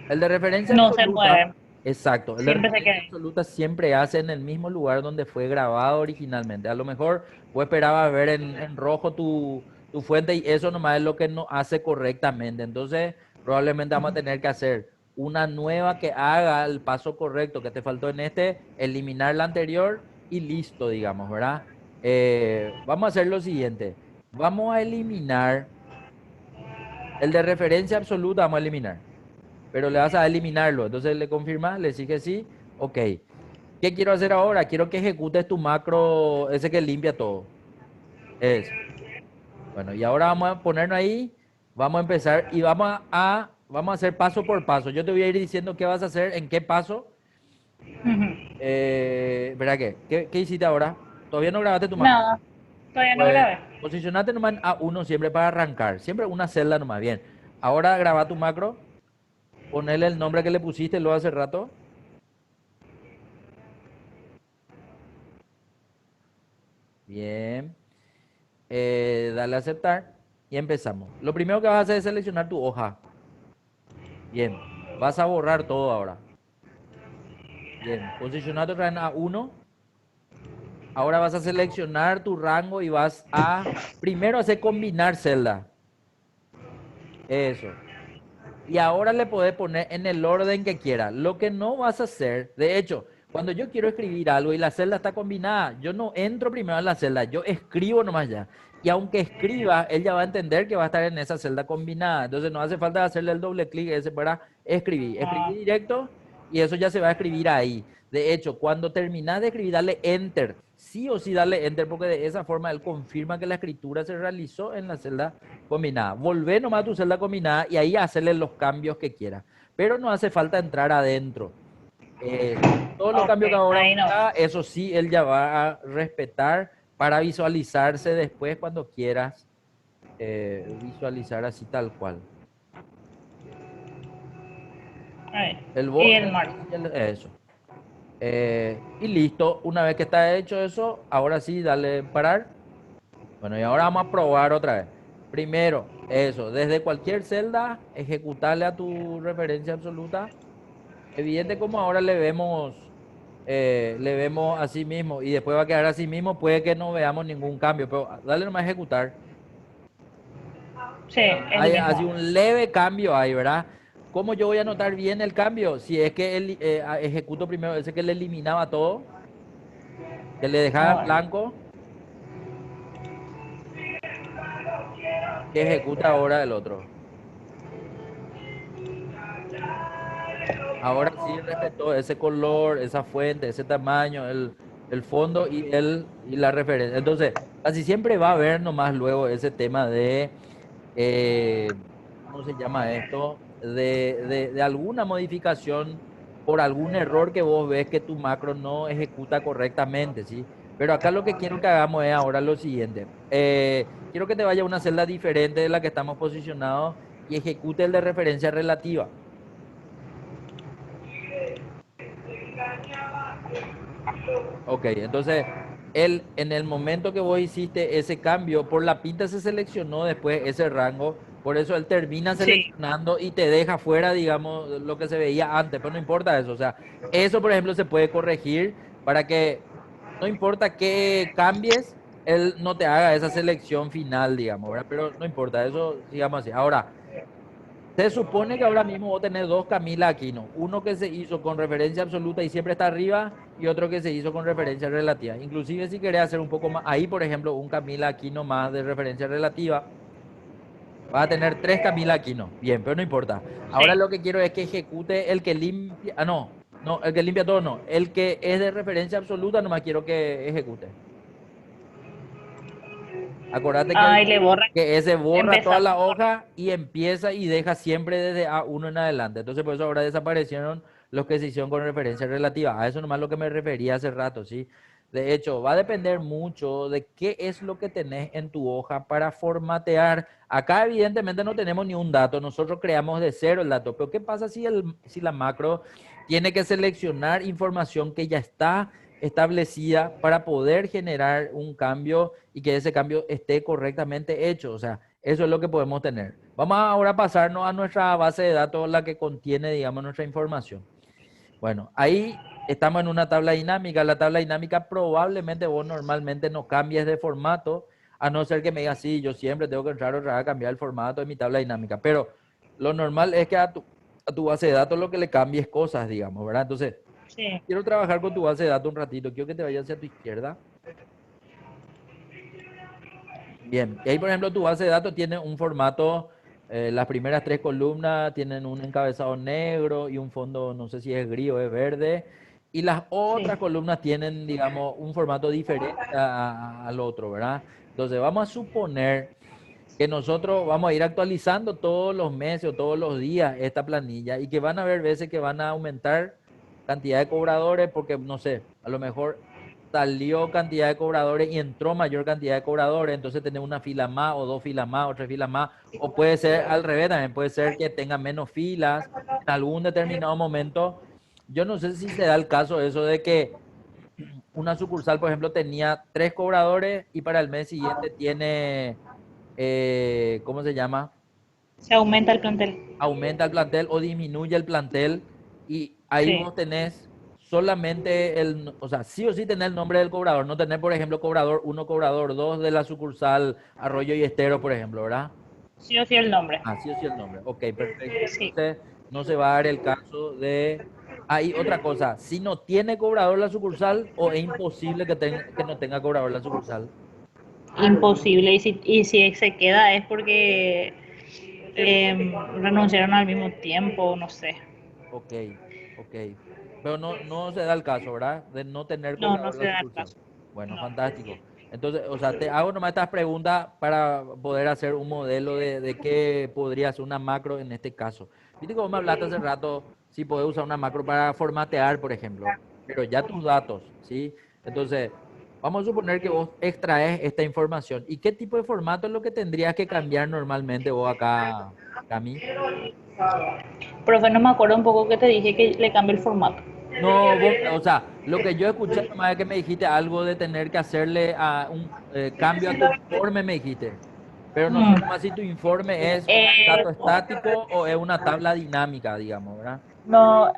El de referencia no se absoluta, mueve. exacto, el de Siempre se referencia queda. absoluta siempre hace en el mismo lugar donde fue grabado originalmente. A lo mejor vos esperabas ver en rojo tu fuente y eso nomás es lo que no hace correctamente. Entonces, probablemente vamos a tener que hacer una nueva que haga el paso correcto que te faltó en este, eliminar la anterior y listo, digamos, ¿verdad? Vamos a hacer lo siguiente. Vamos a eliminar el de referencia absoluta, vamos a eliminar, pero le vas a eliminarlo. Entonces le confirmas, le decís que sí, ok. ¿Qué quiero hacer ahora? Quiero que ejecutes tu macro, ese que limpia todo. Eso. Bueno, y ahora vamos a ponernos ahí, vamos a empezar y vamos a vamos a hacer paso por paso. Yo te voy a ir diciendo qué vas a hacer, en qué paso. Ujú. ¿Verdad qué? ¿Qué hiciste ahora? Todavía no grabaste tu macro. Nada, todavía no Pues grabé. posicionate nomás en A1 siempre para arrancar. Siempre una celda nomás. Bien. Ahora graba tu macro. Ponele el nombre que le pusiste lo hace rato. Bien. Dale a aceptar y empezamos. Lo primero que vas a hacer es seleccionar tu hoja. Bien. Vas a borrar todo ahora. Bien. Posicionate otra vez en A1. Ahora vas a seleccionar tu rango y vas a primero hacer combinar celda. Eso. Y ahora le podés poner en el orden que quieras. Lo que no vas a hacer, de hecho, cuando yo quiero escribir algo y la celda está combinada, yo no entro primero en la celda, yo escribo nomás ya. Y aunque escriba, él ya va a entender que va a estar en esa celda combinada. Entonces no hace falta hacerle el doble clic ese para escribir. Ah, Escribir directo y eso ya se va a escribir ahí. De hecho, cuando terminas de escribir, dale enter. Sí o sí, dale enter porque de esa forma él confirma que la escritura se realizó en la celda combinada. Volvé nomás a tu celda combinada y ahí hacerle los cambios que quieras. Pero no hace falta entrar adentro. Todos los ok, cambios que ahora ahí no. haga, eso sí, él ya va a respetar para visualizarse después cuando quieras visualizar así tal cual. Ahí. El Y bot, el mar. eso. Y listo, una vez que está hecho eso, ahora sí, dale parar. Bueno, y ahora vamos a probar otra vez. Primero, eso, desde cualquier celda, ejecutarle a tu referencia absoluta. Evidente como ahora le vemos así mismo y después va a quedar así mismo, puede que no veamos ningún cambio, pero dale nomás a ejecutar. Sí, el Hay así mismo. un leve cambio ahí, ¿verdad? ¿Cómo yo voy a notar bien el cambio? Si es que él, ejecuto primero ese que le eliminaba todo, que le dejaba en Ahora. blanco, que ejecuta ahora el otro. Ahora sí respetó ese color, esa fuente, ese tamaño, el fondo y la referencia. Entonces, casi siempre va a haber nomás luego ese tema de, eh, ¿cómo se llama esto? De alguna modificación por algún error que vos ves que tu macro no ejecuta correctamente, ¿sí? Pero acá lo que quiero que hagamos es ahora lo siguiente. Quiero que te vaya a una celda diferente de la que estamos posicionados y ejecute el de referencia relativa. Ok, entonces él en el momento que vos hiciste ese cambio, por la pinta se seleccionó después ese rango, por eso él termina Sí. seleccionando y te deja fuera, digamos, lo que se veía antes, pero no importa eso, o sea, eso por ejemplo se puede corregir para que no importa qué cambies, él no te haga esa selección final, digamos, ¿verdad? Pero no importa, eso sigamos así. Ahora, se supone que ahora mismo vos tenés dos Camila Aquino, uno que se hizo con referencia absoluta y siempre está arriba y otro que se hizo con referencia relativa. Inclusive si querés hacer un poco más, ahí por ejemplo un Camila Aquino más de referencia relativa, vas a tener tres Camila Aquino. Bien, pero no importa. Ahora Sí. lo que quiero es que ejecute el que limpia, no, el que limpia todo no, el que es de referencia absoluta nomás quiero que ejecute. Acordate Ahí le borra. que ese borra toda Empezamos. la hoja y empieza y deja siempre desde A1 en adelante. Entonces, por eso ahora desaparecieron los que se hicieron con referencia relativa. A eso nomás lo que me refería hace rato, ¿sí? De hecho, va a depender mucho de qué es lo que tenés en tu hoja para formatear. Acá, evidentemente, no tenemos ni un dato. Nosotros creamos de cero el dato. Pero, ¿qué pasa si la macro tiene que seleccionar información que ya está establecida para poder generar un cambio y que ese cambio esté correctamente hecho? O sea, eso es lo que podemos tener. Vamos ahora a pasarnos a nuestra base de datos, la que contiene, digamos, nuestra información. Bueno, ahí estamos en una tabla dinámica. La tabla dinámica probablemente vos normalmente no cambies de formato, a no ser que me digas, sí, yo siempre tengo que entrar otra vez a cambiar el formato de mi tabla dinámica. Pero lo normal es que a tu base de datos lo que le cambies cosas, digamos, ¿verdad? Entonces, Sí. quiero trabajar con tu base de datos un ratito. Quiero que te vayas hacia tu izquierda. Bien. Y ahí, por ejemplo, tu base de datos tiene un formato, las primeras tres columnas tienen un encabezado negro y un fondo, no sé si es gris o es verde. Y las Sí. otras columnas tienen, digamos, un formato diferente al otro, ¿verdad? Entonces, vamos a suponer que nosotros vamos a ir actualizando todos los meses o todos los días esta planilla y que van a haber veces que van a aumentar cantidad de cobradores porque, no sé, a lo mejor salió cantidad de cobradores y entró mayor cantidad de cobradores, entonces tenemos una fila más o dos filas más o tres filas más, o puede ser al revés también, puede ser que tenga menos filas en algún determinado momento. Yo no sé si se da el caso eso de que una sucursal, por ejemplo, tenía tres cobradores y para el mes siguiente tiene, ¿cómo se llama? Se aumenta el plantel. Aumenta el plantel o disminuye el plantel y ahí Sí. vos tenés solamente o sea, sí o sí tenés el nombre del cobrador, no tenés, por ejemplo, cobrador uno, cobrador 2 de la sucursal Arroyo y Estero, por ejemplo, ¿verdad? Sí o sí el nombre. Ah, sí o sí el nombre. Ok, perfecto. Sí. Entonces, no se va a dar el caso de... Ahí otra cosa, si no tiene cobrador la sucursal o es imposible que no tenga cobrador la sucursal. Imposible. Y si se queda es porque renunciaron al mismo tiempo, no sé. Ok, ok. Pero no se da el caso, ¿verdad? De no tener No, no cobrador se la da el sucursal. caso. Bueno, No. fantástico. Entonces, o sea, te hago nomás estas preguntas para poder hacer un modelo de qué podría ser una macro en este caso. Viste que vos me hablaste hace rato si podés usar una macro para formatear, por ejemplo, pero ya tus datos, ¿sí? Entonces, vamos a suponer que vos extraes esta información. ¿Y qué tipo de formato es lo que tendrías que cambiar normalmente vos acá, Cami? Profe, no me acuerdo un poco que te dije que le cambie el formato. No, o sea, lo que yo escuché nomás es que me dijiste algo de tener que hacerle a un cambio a tu informe, me dijiste. Pero no sé Mm. nomás si tu informe es un Eh, dato estático o es una tabla dinámica, digamos, ¿verdad? no,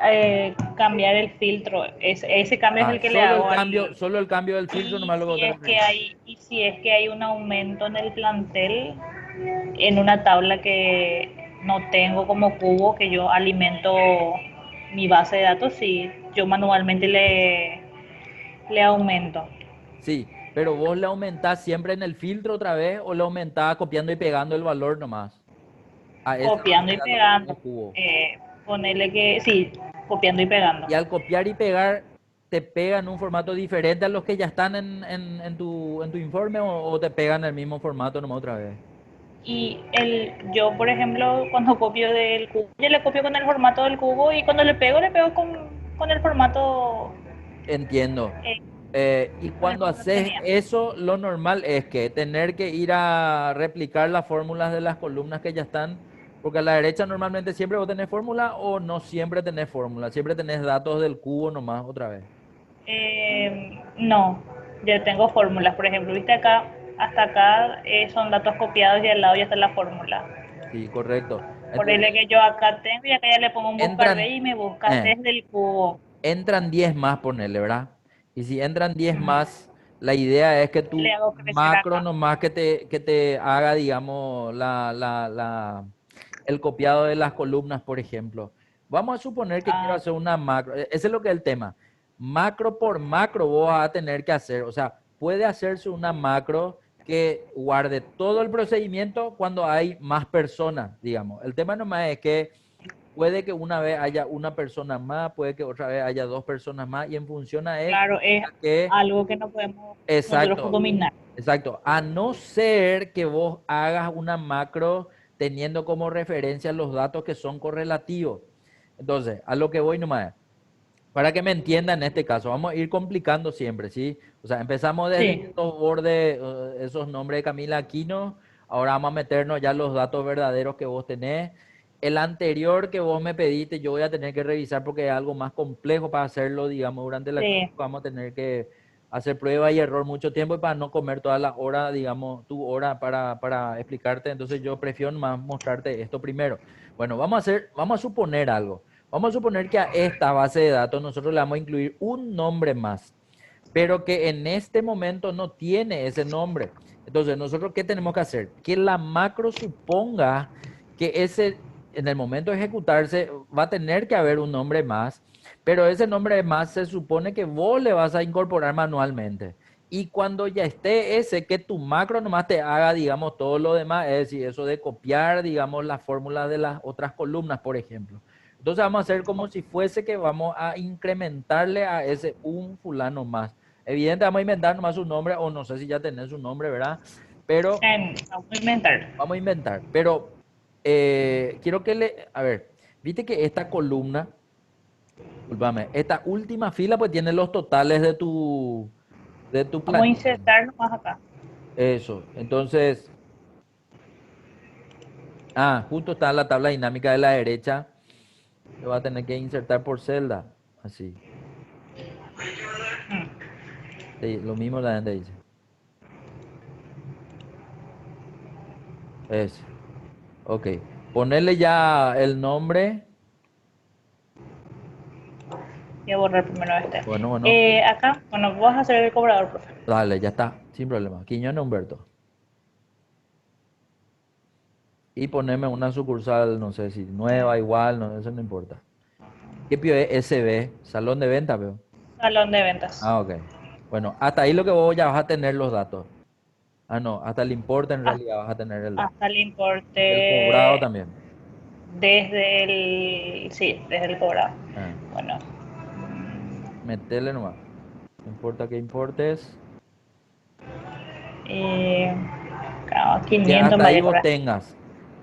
cambiar el filtro. Ese cambio es Ah, el que le hago al. solo el cambio del filtro Y nomás lo que vos si te es que referís. hay, y si es que hay un aumento en el plantel, en una tabla que no tengo como cubo, que yo alimento mi base de datos, sí, yo manualmente le aumento. Sí, pero vos le aumentás siempre en el filtro otra vez o le aumentás copiando y pegando el valor nomás a esa base Copiando de y datos que pegando. tenés cubo. Ponerle que, sí, copiando y pegando. Y al copiar y pegar, ¿te pegan un formato diferente a los que ya están en tu informe o te pegan el mismo formato nomás otra vez? Yo, por ejemplo, cuando copio del cubo, yo le copio con el formato del cubo y cuando le pego con el formato, Entiendo. eh, Y con el cuando formato que haces tenía. eso, lo normal es que tener que ir a replicar las fórmulas de las columnas que ya están, porque a la derecha normalmente siempre vos tenés fórmula o no siempre tenés fórmula, siempre tenés datos del cubo nomás otra vez. No, yo tengo fórmulas, por ejemplo, viste acá, hasta acá son datos copiados y al lado ya está la fórmula. Sí, correcto. Por Entonces, el que yo acá tengo y acá ya le pongo un buscar de entran, y me busca eh, desde el cubo. entran 10 más, ponerle, ¿verdad? Y si entran 10 más, la idea es que Le tu hago crecer macro acá. nomás que te haga, digamos, el copiado de las columnas, por ejemplo. Vamos a suponer que quiero Ah, hacer una macro. Ese es lo que es el tema. Macro por macro vos vas a tener que hacer. O sea, puede hacerse una macro que guarde todo el procedimiento cuando hay más personas, digamos. El tema nomás es que puede que una vez haya una persona más, puede que otra vez haya dos personas más y en función a eso, claro, es que, algo que no podemos nosotros exacto, dominar. exacto, a no ser que vos hagas una macro teniendo como referencia los datos que son correlativos. Entonces, a lo que voy nomás, para que me entiendan en este caso, vamos a ir complicando siempre, ¿sí? O sea, empezamos desde Sí. estos bordes, esos nombres de Camila Aquino, ahora vamos a meternos ya los datos verdaderos que vos tenés. El anterior que vos me pediste, yo voy a tener que revisar porque es algo más complejo para hacerlo, digamos, durante la clase. Sí, Vamos a tener que hacer prueba y error mucho tiempo y para no comer todas las horas, digamos, tu hora para explicarte. Entonces yo prefiero más mostrarte esto primero. Bueno, vamos a suponer algo. Vamos a suponer que a esta base de datos nosotros le vamos a incluir un nombre más, pero que en este momento no tiene ese nombre. Entonces, nosotros, ¿qué tenemos que hacer? Que la macro suponga que en el momento de ejecutarse, va a tener que haber un nombre más, pero ese nombre más se supone que vos le vas a incorporar manualmente. Y cuando ya esté ese, que tu macro nomás te haga, digamos, todo lo demás, es decir, eso de copiar, digamos, la fórmula de las otras columnas, por ejemplo. Entonces vamos a hacer como si fuese que vamos a incrementarle a ese un fulano más. Evidente, vamos a inventar nomás su nombre, o no sé si ya tenés su nombre, ¿verdad? pero Vamos a inventar. vamos a inventar. Pero quiero que a ver, viste que esta columna, discúlpame, esta última fila pues tiene los totales de tu Vamos a planilla. insertar nomás acá. Eso, entonces, justo está la tabla dinámica de la derecha. Te va a tener que insertar por celda, así. Mm. Sí, lo mismo la gente dice. Eso. Ok. Ponerle ya el nombre. Voy a borrar primero este. Bueno, bueno. Acá, bueno, vos vas a ser el cobrador, profe. Dale, ya está. Sin problema. Quiñones Humberto. Y ponerme una sucursal, no sé si nueva, igual, no, eso no importa. ¿Qué pío es SB? Salón de venta, veo. Salón de ventas. Ok. Bueno, hasta ahí lo que vos ya vas a tener los datos. No, hasta el importe en Ah, realidad vas a tener el dato. hasta el Y el cobrado importe también. sí, desde el cobrado. Ah, Bueno, metele nomás. No importa qué importes. eh, claro, Que 500 hasta me ahí había vos cobrado. tengas.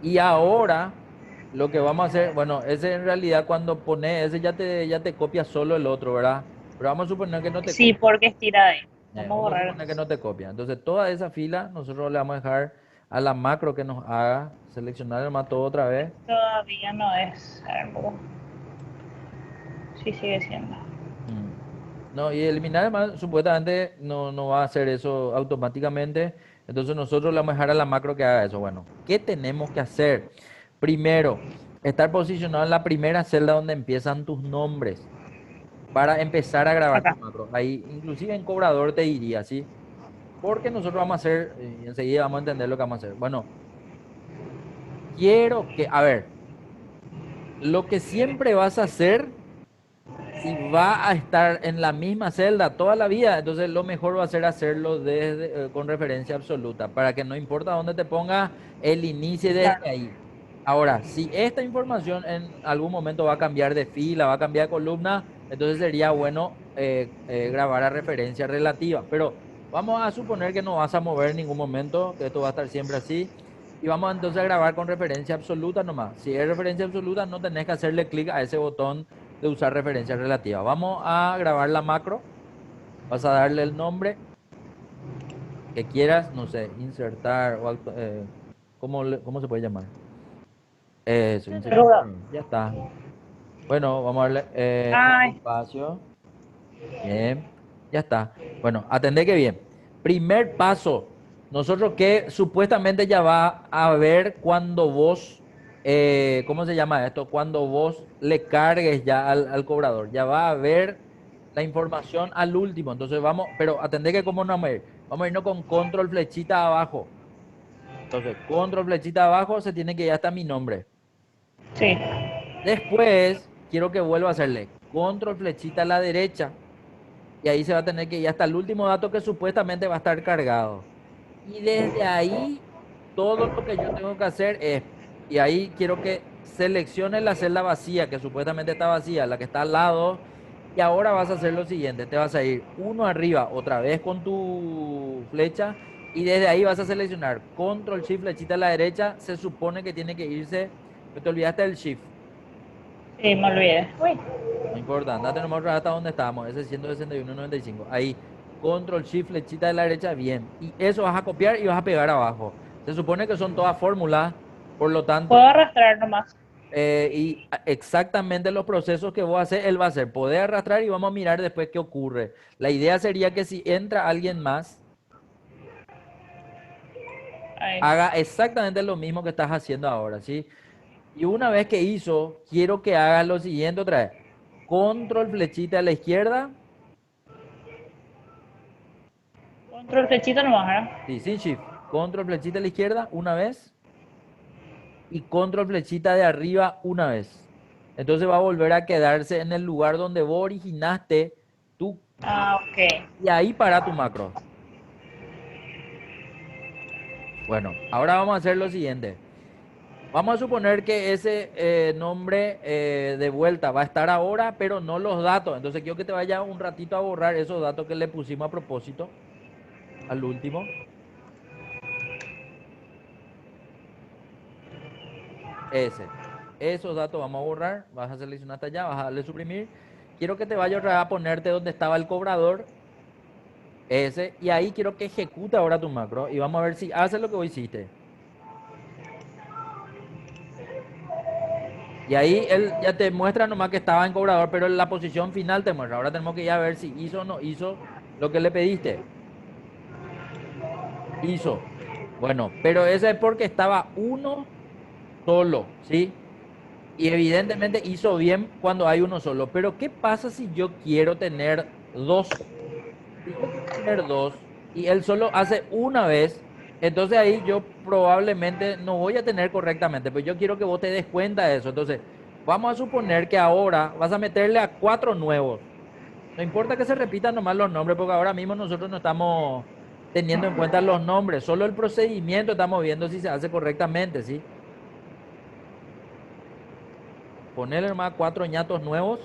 Y ahora lo que vamos a hacer, bueno, ese en realidad cuando pones, ese ya te copia solo el otro, ¿verdad? Pero vamos a suponer que no te Sí, copia. porque es tirada ahí. Vamos a Vamos a borrar suponer que entonces. no te copia. Entonces toda esa fila nosotros le vamos a dejar a la macro que nos haga seleccionar el todo otra vez. Todavía no es. A ver, un poco. Sí, sigue siendo. Mm. No, y eliminar además supuestamente no va a hacer eso automáticamente. Entonces nosotros le vamos a dejar a la macro que haga eso. Bueno, ¿qué tenemos que hacer? Primero, estar posicionado en la primera celda donde empiezan tus nombres para empezar a grabar tu Acá. macro. Ahí, inclusive en cobrador te diría, ¿sí? Porque nosotros vamos a hacer, y enseguida vamos a entender lo que vamos a hacer. Bueno, quiero que, a ver, lo que siempre vas a hacer, si va a estar en la misma celda toda la vida, entonces lo mejor va a ser hacerlo con referencia absoluta, para que no importa dónde te ponga, el inicio desde Claro. ahí. Ahora, si esta información en algún momento va a cambiar de fila, va a cambiar de columna, entonces sería bueno grabar a referencia relativa. Pero vamos a suponer que no vas a mover en ningún momento, que esto va a estar siempre así. Y vamos entonces a grabar con referencia absoluta nomás. Si es referencia absoluta, no tenés que hacerle clic a ese botón de usar referencia relativa. Vamos a grabar la macro. Vas a darle el nombre que quieras, no sé, insertar o ¿cómo, cómo se puede llamar? Eso, insertar. Ruda. Ya está. Bueno, vamos a darle Ay, espacio. Bien, ya está. Bueno, atendé que bien. Primer paso. Nosotros que supuestamente ya va a ver cuando vos, ¿cómo se llama esto? Cuando vos le cargues ya al cobrador. Ya va a ver la información al último. Entonces vamos, pero atendé que cómo no vamos a ir. Vamos a irnos con control flechita abajo. Entonces, control flechita abajo se tiene que ir hasta mi nombre. sí. Después, quiero que vuelva a hacerle control flechita a la derecha. Y ahí se va a tener que ir hasta el último dato que supuestamente va a estar cargado. Y desde ahí, todo lo que yo tengo que hacer es, y ahí quiero que selecciones la celda vacía, que supuestamente está vacía, la que está al lado, y ahora vas a hacer lo siguiente, te vas a ir uno arriba otra vez con tu flecha, y desde ahí vas a seleccionar Control Shift, flechita a la derecha, se supone que tiene que irse, pero te olvidaste del Shift. Sí, me olvidé. Uy. No importa, andate nomás otra vez hasta donde estábamos, ese 161.95. Ahí, control shift, flechita de la derecha, bien. Y eso vas a copiar y vas a pegar abajo. Se supone que son todas fórmulas, por lo Puedo tanto, arrastrar nomás. exactamente los procesos que vos haces, él va a hacer. Poder arrastrar y vamos a mirar después qué ocurre. La idea sería que si entra alguien más, Ahí. haga exactamente lo mismo que estás haciendo ahora, ¿sí? Y una vez que hizo, quiero que hagas lo siguiente otra vez. Control flechita a la izquierda. Control flechita nomás, ¿verdad? Sí, sin shift. Control flechita a la izquierda una vez y control flechita de arriba una vez. Entonces va a volver a quedarse en el lugar donde vos originaste tu Ah, ok. y ahí para tu macro. Bueno, ahora vamos a hacer lo siguiente. Vamos a suponer que ese nombre de vuelta va a estar ahora, pero no los datos. Entonces quiero que te vaya un ratito a borrar esos datos que le pusimos a propósito al último. ese. Esos datos vamos a borrar, vas a seleccionar hasta allá, vas a darle suprimir. Quiero que te vaya otra vez a ponerte donde estaba el cobrador, ese, y ahí quiero que ejecute ahora tu macro y vamos a ver si hace lo que vos hiciste. Y ahí él ya te muestra nomás que estaba en cobrador, pero en la posición final te muestra. Ahora tenemos que ir a ver si hizo o no hizo lo que le pediste. Hizo. Bueno, pero ese es porque estaba uno solo, ¿sí? Y evidentemente hizo bien cuando hay uno solo. Pero ¿qué pasa si yo quiero tener dos? Si yo quiero tener dos y él solo hace una vez, entonces ahí yo probablemente no voy a tener correctamente, pero yo quiero que vos te des cuenta de eso. Entonces, vamos a suponer que ahora vas a meterle a 4 nuevos. No importa que se repitan nomás los nombres, porque ahora mismo nosotros no estamos teniendo en cuenta los nombres, solo el procedimiento estamos viendo si se hace correctamente, ¿sí? Ponerle nomás 4 ñatos nuevos.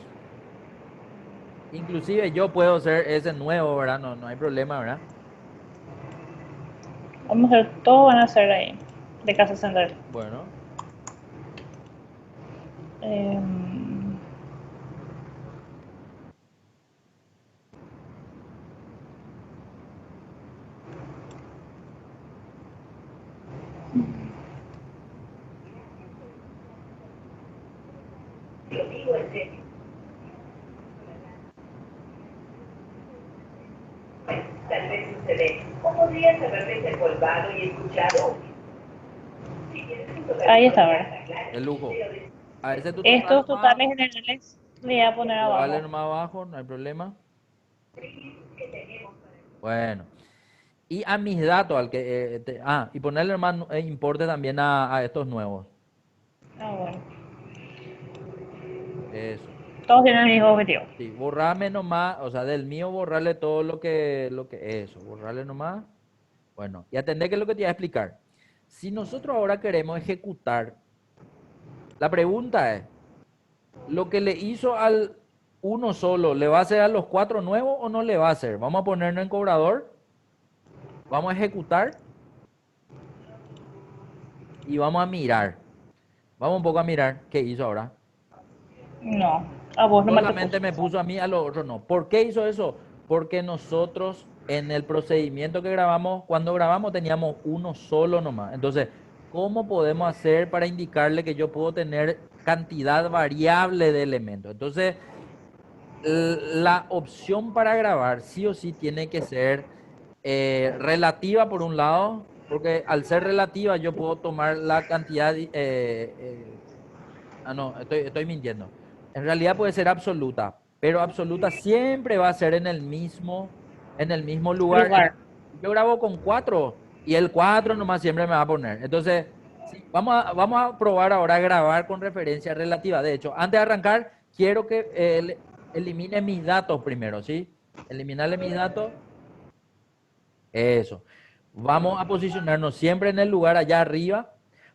Inclusive yo puedo ser ese nuevo, ¿verdad? No, no hay problema, ¿verdad? Vamos a ver, todos van a ser ahí, de casa central. Bueno, Em, Lo digo en serio. Tal vez sucede. O podrías haberme desempolvado y escuchado. Si quieres ahí está, ¿verdad? el lujo. A ese tu total Estos nomás, totales generales le voy a poner vale abajo. nomás abajo, no hay problema. Bueno. Y a mis datos, al que, y ponerle nomás importe también a estos nuevos. Ah, bueno. Eso. Todos tienen el mismo objetivo. Sí, borrame nomás, o sea, del mío borrarle todo eso, borrarle nomás. Bueno, y atendé que es lo que te iba a explicar. Si nosotros ahora queremos ejecutar, la pregunta es, ¿lo que le hizo al uno solo, le va a hacer a los 4 nuevos o no le va a hacer? Vamos a ponernos en cobrador, vamos a ejecutar y vamos a mirar. Vamos un poco a mirar qué hizo ahora. No, a vos no me te Solamente puso. me puso a mí, a los otros no. ¿Por qué hizo eso? Porque nosotros en el procedimiento que grabamos, cuando grabamos teníamos uno solo nomás. Entonces, ¿cómo podemos hacer para indicarle que yo puedo tener cantidad variable de elementos? Entonces, la opción para grabar sí o sí tiene que ser relativa por un lado, porque al ser relativa yo puedo tomar la cantidad, no, estoy mintiendo. En realidad puede ser absoluta, pero absoluta siempre va a ser en el mismo lugar. Lugar. Yo grabo con 4 y el 4 nomás siempre me va a poner. Entonces, sí, vamos a probar ahora a grabar con referencia relativa. De hecho, antes de arrancar, quiero que elimine mis datos primero, ¿sí? Eliminarle mis datos. Eso. Vamos a posicionarnos siempre en el lugar allá arriba.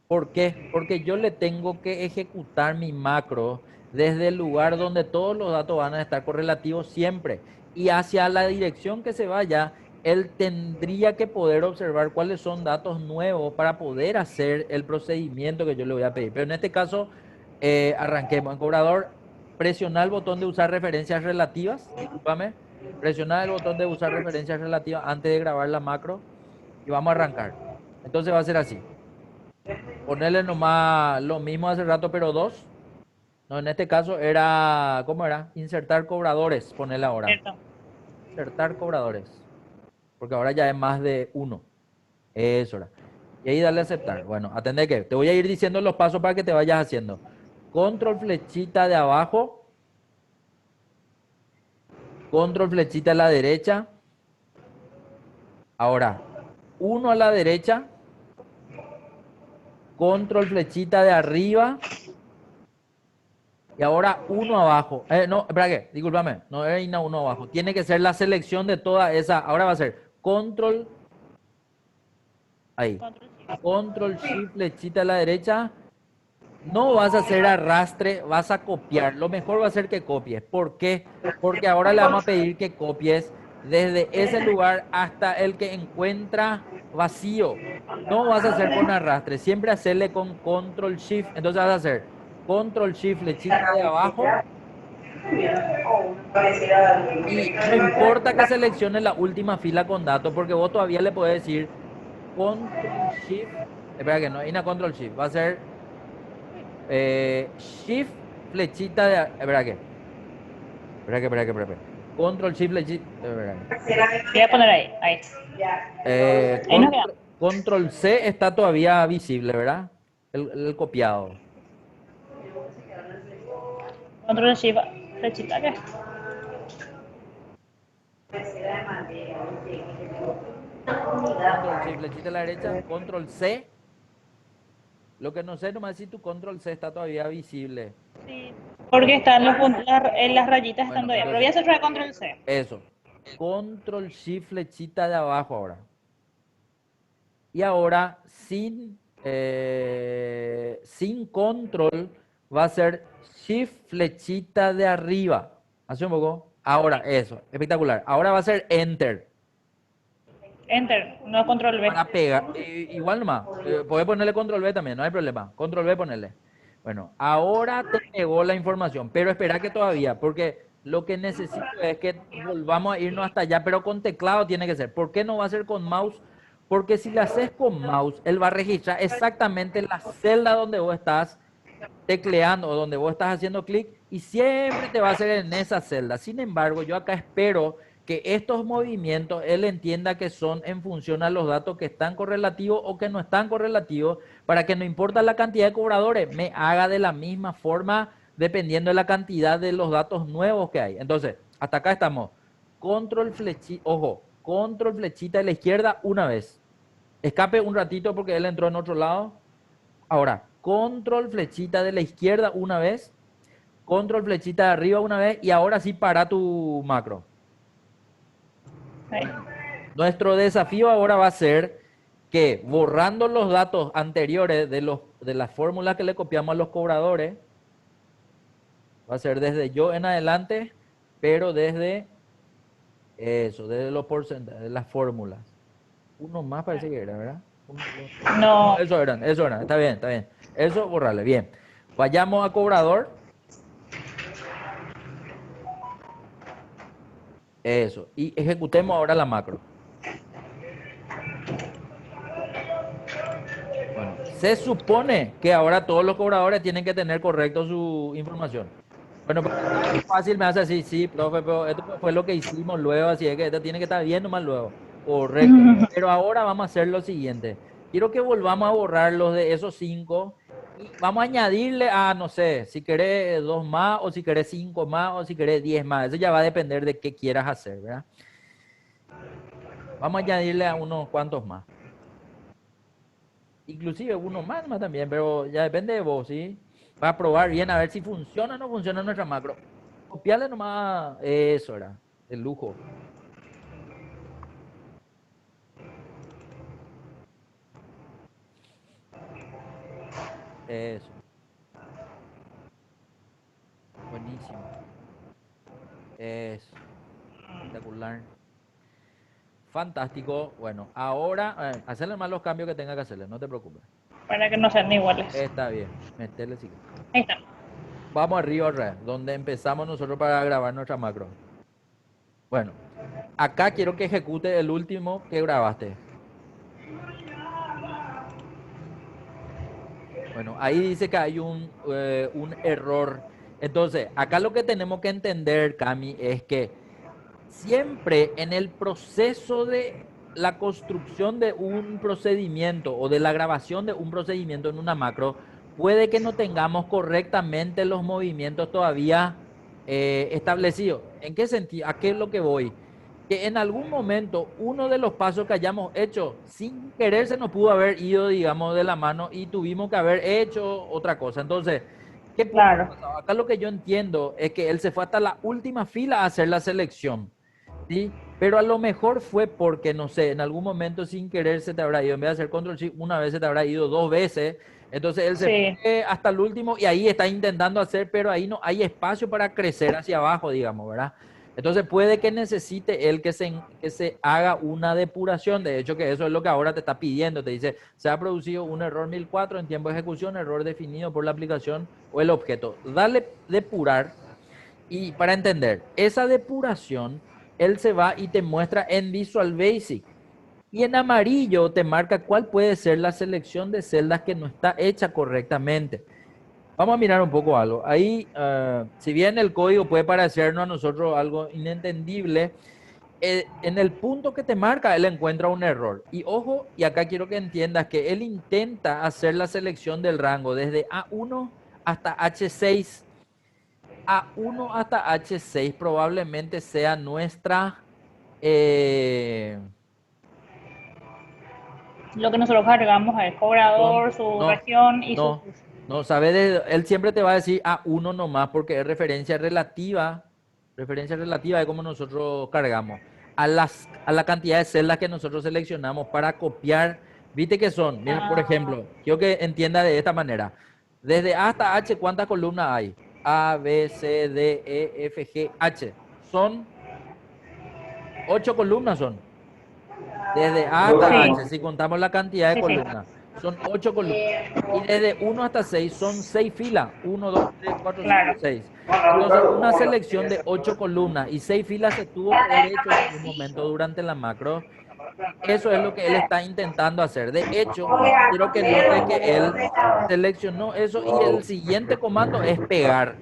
¿Por qué? Porque yo le tengo que ejecutar mi macro desde el lugar donde todos los datos van a estar correlativos siempre. Y hacia la dirección que se vaya, él tendría que poder observar cuáles son datos nuevos para poder hacer el procedimiento que yo le voy a pedir. Pero en este caso, arranquemos. En cobrador, presionar el botón de usar referencias relativas. Discúlpame. Presionar el botón de usar referencias relativas antes de grabar la macro y vamos a arrancar. Entonces va a ser así. Ponerle nomás lo mismo hace rato, pero dos. No, en este caso era, ¿cómo era? Insertar cobradores, ponerle ahora. Cierto. Insertar cobradores. Porque ahora ya es más de uno. Eso era. Y ahí darle a aceptar. Bueno, atende que te voy a ir diciendo los pasos para que te vayas haciendo. Control flechita de abajo. Control flechita a la derecha. Ahora, uno a la derecha. Control flechita de arriba. Y ahora uno abajo. No, espera que, discúlpame, no era uno abajo. Tiene que ser la selección de toda esa. Ahora va a ser control. Ahí. Control shift flechita a la derecha. No vas a hacer arrastre, vas a copiar. Lo mejor va a ser que copies. ¿Por qué? Porque ahora le vamos a pedir que copies desde ese lugar hasta el que encuentra vacío. No vas a hacer con arrastre, siempre hacerle con control shift. Entonces vas a hacer control shift flechita de abajo y no importa que selecciones la última fila con datos porque vos todavía le podés decir control shift. Espera que no, hay una control shift. Va a ser shift flechita de... Espera que. Espera. Control shift flechita... Voy a poner ahí. Ahí nos queda. Control C está todavía visible, ¿verdad? El copiado. Control Shift, flechita que. Control Shift, flechita a la derecha, Control C. Lo que no sé nomás si tu Control C está todavía visible. Sí, porque están las rayitas Bueno, estando ahí. Pero voy a hacer Control C. Eso. Control Shift, flechita de abajo ahora. Y ahora sin control va a ser Shift, flechita de arriba. Hace un poco. Ahora, eso. Espectacular. Ahora va a ser Enter. Enter, no Control B. Para pegar. Igual nomás. Podés ponerle Control B también, no hay problema. Control B ponerle. Bueno, ahora te pegó la información, pero espera que todavía, porque lo que necesito es que volvamos a irnos hasta allá, pero con teclado tiene que ser. ¿Por qué no va a ser con mouse? Porque si lo haces con mouse, él va a registrar exactamente la celda donde vos estás tecleando o donde vos estás haciendo clic y siempre te va a hacer en esa celda. Sin embargo, yo acá espero que estos movimientos él entienda que son en función a los datos que están correlativos o que no están correlativos, para que no importa la cantidad de cobradores, me haga de la misma forma dependiendo de la cantidad de los datos nuevos que hay. Entonces, hasta acá estamos. Control flechita, ojo, control flechita a la izquierda una vez. Escape un ratito porque él entró en otro lado. Ahora, control flechita de la izquierda una vez. Control flechita de arriba una vez. Y ahora sí para tu macro. Ahí. Nuestro desafío ahora va a ser que borrando los datos anteriores de las fórmulas que le copiamos a los cobradores, va a ser desde yo en adelante, pero desde eso, desde los porcentajes, de las fórmulas. Uno más parece que era, ¿verdad? No. Eso eran, está bien, está bien. Eso borrarle, bien. Vayamos a cobrador. Eso, y ejecutemos ahora la macro. Bueno, se supone que ahora todos los cobradores tienen que tener correcto su información. Bueno, pero es fácil, me hace así, sí, profe, pero esto fue lo que hicimos luego, así es que esto tiene que estar bien nomás luego. Correcto. Pero ahora vamos a hacer lo siguiente. Quiero que volvamos a borrar los de esos 5 y vamos a añadirle a, no sé, si querés 2 más, o si querés 5 más, o si querés 10 más. Eso ya va a depender de qué quieras hacer, ¿verdad? Vamos a añadirle a unos cuantos más. Inclusive uno más también, pero ya depende de vos, ¿sí? Va a probar bien a ver si funciona o no funciona nuestra macro. Copiarle nomás, eso era, el lujo. Eso. Buenísimo. Eso. Espectacular. Fantástico. Bueno, ahora hacerle más los cambios que tenga que hacerle, no te preocupes. Para que no sean iguales. Está bien. Meterle sí. Ahí está. Vamos arriba otra vez, donde empezamos nosotros para grabar nuestra macro. Bueno, acá quiero que ejecute el último que grabaste. Bueno, ahí dice que hay un error. Entonces, acá lo que tenemos que entender, Cami, es que siempre en el proceso de la construcción de un procedimiento o de la grabación de un procedimiento en una macro, puede que no tengamos correctamente los movimientos todavía establecidos. ¿En qué sentido? ¿A qué es lo que voy? Que en algún momento uno de los pasos que hayamos hecho sin querer se nos pudo haber ido, digamos, de la mano y tuvimos que haber hecho otra cosa. Entonces, ¿qué puede haber pasado? Acá lo que yo entiendo es que él se fue hasta la última fila a hacer la selección, ¿sí? Pero a lo mejor fue porque, no sé, en algún momento sin querer se te habrá ido, en vez de hacer control shift, una vez se te habrá ido 2 veces. Entonces él se fue hasta el último y ahí está intentando hacer, pero ahí no hay espacio para crecer hacia abajo, digamos, ¿verdad? Entonces puede que necesite él que se haga una depuración. De hecho, que eso es lo que ahora te está pidiendo. Te dice, se ha producido un error 1004 en tiempo de ejecución, error definido por la aplicación o el objeto. Dale depurar y para entender, esa depuración, él se va y te muestra en Visual Basic. Y en amarillo te marca cuál puede ser la selección de celdas que no está hecha correctamente. Vamos a mirar un poco algo. Ahí, si bien el código puede parecernos a nosotros algo inentendible, en el punto que te marca, él encuentra un error. Y ojo, y acá quiero que entiendas que él intenta hacer la selección del rango desde A1 hasta H6. A1 hasta H6 probablemente sea nuestra... Lo que nosotros cargamos es cobrador, su no, región y su... no, no, ¿sabes? Él siempre te va a decir A1 nomás porque es referencia relativa de cómo nosotros cargamos. A la cantidad de celdas que nosotros seleccionamos para copiar, viste que son, mira, por ejemplo, quiero que entienda de esta manera. Desde A hasta H, ¿cuántas columnas hay? A, B, C, D, E, F, G, H. Son 8 columnas son. Desde A hasta Sí, H, si contamos la cantidad de sí, sí. columnas, son 8 columnas. Y desde 1 hasta 6 son 6 filas. 1, 2, 3, 4, 5, Claro. 6. Entonces, una selección de 8 columnas y 6 filas se tuvo que haber hecho en algún momento durante la macro. Eso es lo que él está intentando hacer. De hecho, quiero que notes que él seleccionó eso y el siguiente comando es pegar.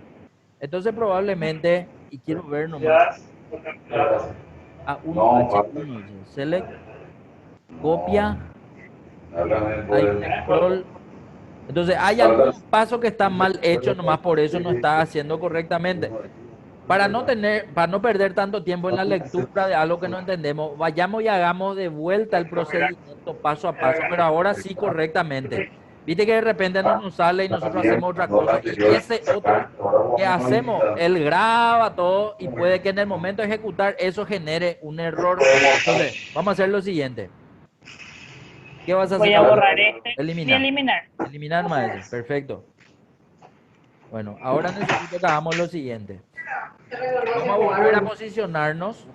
Entonces, probablemente, y quiero ver nomás, A1H1, dice, select, copia. Hay un scroll. Entonces, hay algún paso que está mal hecho, nomás por eso no está haciendo correctamente. Para no perder tanto tiempo en la lectura de algo que no entendemos, vayamos y hagamos de vuelta el procedimiento paso a paso, pero ahora sí correctamente. Viste que de repente no nos sale y nosotros hacemos otra cosa. Y ese otro que hacemos, él graba todo y puede que en el momento de ejecutar eso genere un error. Entonces, vamos a hacer lo siguiente. ¿Qué vas a hacer Voy a ahora? borrar este y Eliminar. eliminar. Eliminar más ese. Perfecto. Bueno, ahora necesito que hagamos lo siguiente. Vamos a volver a posicionarnos.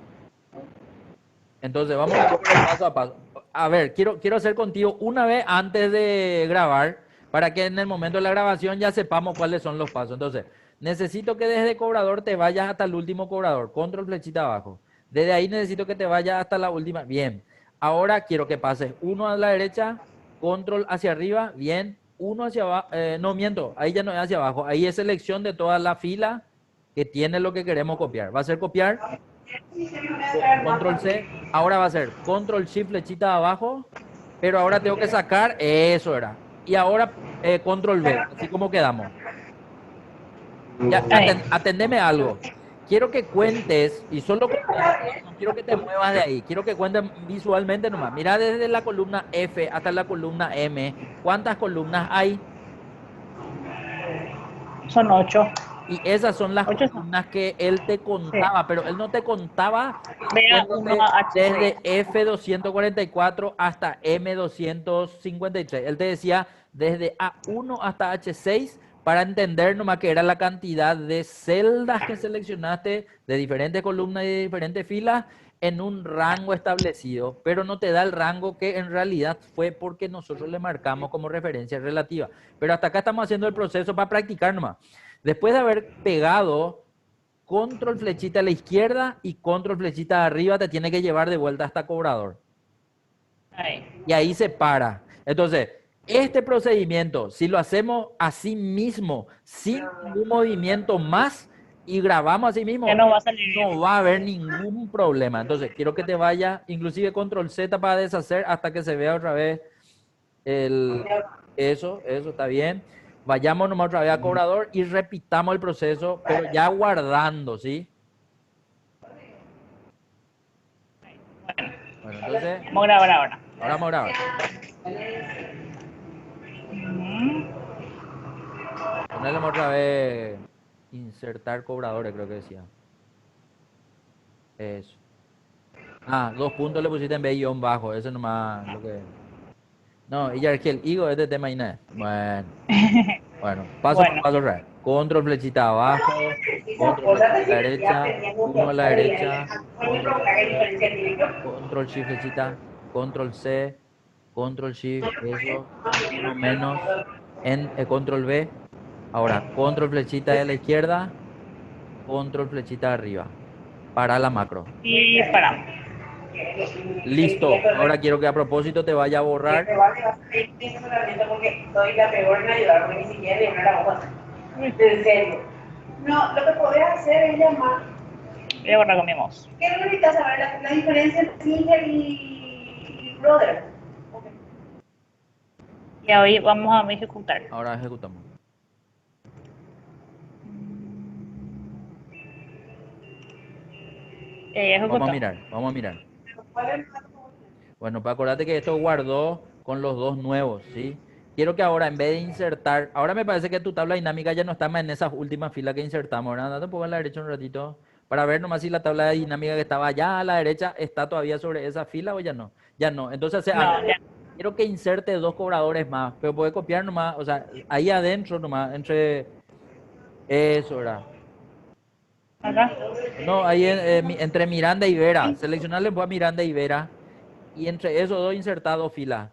Entonces, vamos a ir por el paso a paso. A ver, quiero hacer contigo una vez antes de grabar, para que en el momento de la grabación ya sepamos cuáles son los pasos. Entonces, necesito que desde cobrador te vayas hasta el último cobrador. Control flechita abajo. Desde ahí necesito que te vayas hasta la última. Bien. Ahora quiero que pases uno a la derecha, control hacia arriba. Bien. Uno hacia abajo. No, miento. Ahí ya no es hacia abajo. Ahí es selección de toda la fila que tiene lo que queremos copiar. Va a ser copiar. Control C. Ahora va a ser Control Shift flechita abajo. Pero ahora tengo que sacar. Eso era. Y ahora Control V. Así como quedamos. Ya, atendeme algo. Quiero que cuentes, y solo no quiero que te muevas de ahí, quiero que cuentes visualmente nomás. Mira desde la columna F hasta la columna M, ¿cuántas columnas hay? Son 8. Y esas son las 8 son. columnas que él te contaba, pero él no te contaba Vea 1 a desde H6. F244 hasta M253. Él te decía desde A1 hasta H6 para entender nomás que era la cantidad de celdas que seleccionaste de diferentes columnas y de diferentes filas en un rango establecido, pero no te da el rango que en realidad fue porque nosotros le marcamos como referencia relativa. Pero hasta acá estamos haciendo el proceso para practicar nomás. Después de haber pegado control flechita a la izquierda y control flechita arriba, te tiene que llevar de vuelta hasta cobrador. Ahí. Y ahí se para. Entonces, este procedimiento, si lo hacemos así mismo, sin ningún movimiento más, y grabamos así mismo, Ya no va a salir bien. no va a haber ningún problema. Entonces, quiero que te vaya, inclusive control Z para deshacer hasta que se vea otra vez eso está bien. Vayamos nomás otra vez a cobrador y repitamos el proceso, pero ya guardando, ¿sí? Bueno, entonces, Vamos a grabar ahora. ahora vamos a grabar. Ponele otra vez, insertar cobradores, creo que decía. Eso. Ah, 2 puntos le pusiste en B guión bajo, eso nomás lo que... No, y ya es que el higo es de tema Inés. Bueno, paso por Bueno. paso real. Control flechita abajo, control flechita a la derecha, 1 a la derecha, control shift flechita, control C, control shift, eso, uno menos, control B, ahora control flechita a la izquierda, control flechita arriba, para la macro. Y paramos. Listo, ahora quiero que a propósito te vaya a borrar. Porque soy la peor en ayudar, porque ni siquiera llenar la hoja. En serio. No, lo que podés hacer es llamar. Voy a borrar con mi mouse. ¿Qué necesitas saber? La diferencia entre Singer y Brother. Okay. Y hoy vamos a ejecutar. Ahora ejecutamos. Vamos a mirar, vamos a mirar. Bueno, para acordarte que esto guardó con los dos nuevos, ¿sí? Quiero que ahora en vez de insertar, ahora me parece que tu tabla dinámica ya no está más en esas últimas filas que insertamos, ¿verdad? Andate un poco a la derecha un ratito para ver nomás si la tabla dinámica que estaba allá a la derecha está todavía sobre esa fila o ya no. Ya no. Entonces, quiero que inserte 2 cobradores más, pero puede copiar nomás, o sea, ahí adentro nomás, entre... Eso, ¿verdad? ¿Acá? No, ahí entre Miranda y Vera. Seleccionarle a Miranda y Vera. Y entre esos dos insertar 2 filas.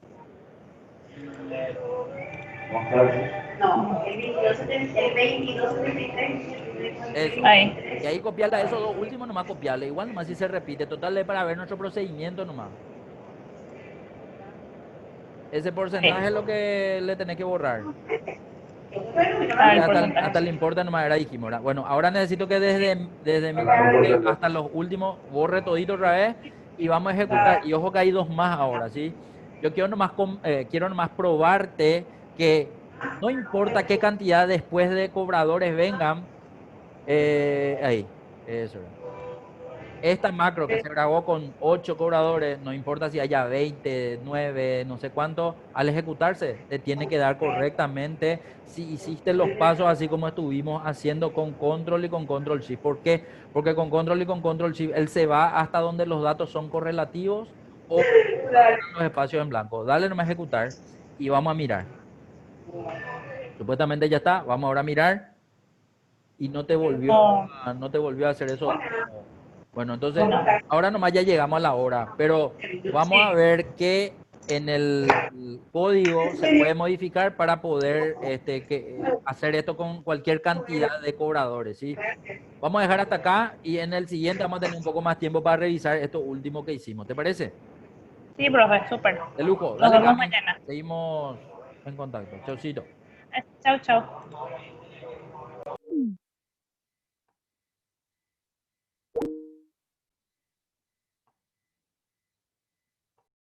No, el 2273. Eso. Ahí. Y ahí copiarle a esos dos últimos nomás copiarle. Igual nomás si se repite. Total es para ver nuestro procedimiento nomás. Ese porcentaje es lo que le tenés que borrar. Hasta le importa nomás, era dijimos, ¿verdad? Bueno, ahora necesito que desde mi hasta los últimos borre todito otra vez y vamos a ejecutar. Y ojo que hay 2 más ahora, ¿sí? Yo quiero nomás probarte que no importa qué cantidad después de cobradores vengan, ahí, eso. Esta macro que se grabó con 8 cobradores, no importa si haya 20, 9, no sé cuánto, al ejecutarse te tiene que dar correctamente si hiciste los pasos así como estuvimos haciendo con control y con control shift. ¿Por qué? Porque con control y con control shift él se va hasta donde los datos son correlativos o los espacios en blanco. Dale nomás a ejecutar y vamos a mirar. Supuestamente ya está, vamos ahora a mirar y no te volvió a hacer eso. Bueno, entonces ahora nomás ya llegamos a la hora, pero vamos a ver que en el código se puede modificar para poder hacer esto con cualquier cantidad de cobradores, ¿sí? Vamos a dejar hasta acá y en el siguiente vamos a tener un poco más tiempo para revisar esto último que hicimos. ¿Te parece? Sí, profe, súper. De lujo. Nos Dale, vemos Cami. mañana. Seguimos en contacto. Chaucito. Chao, chao.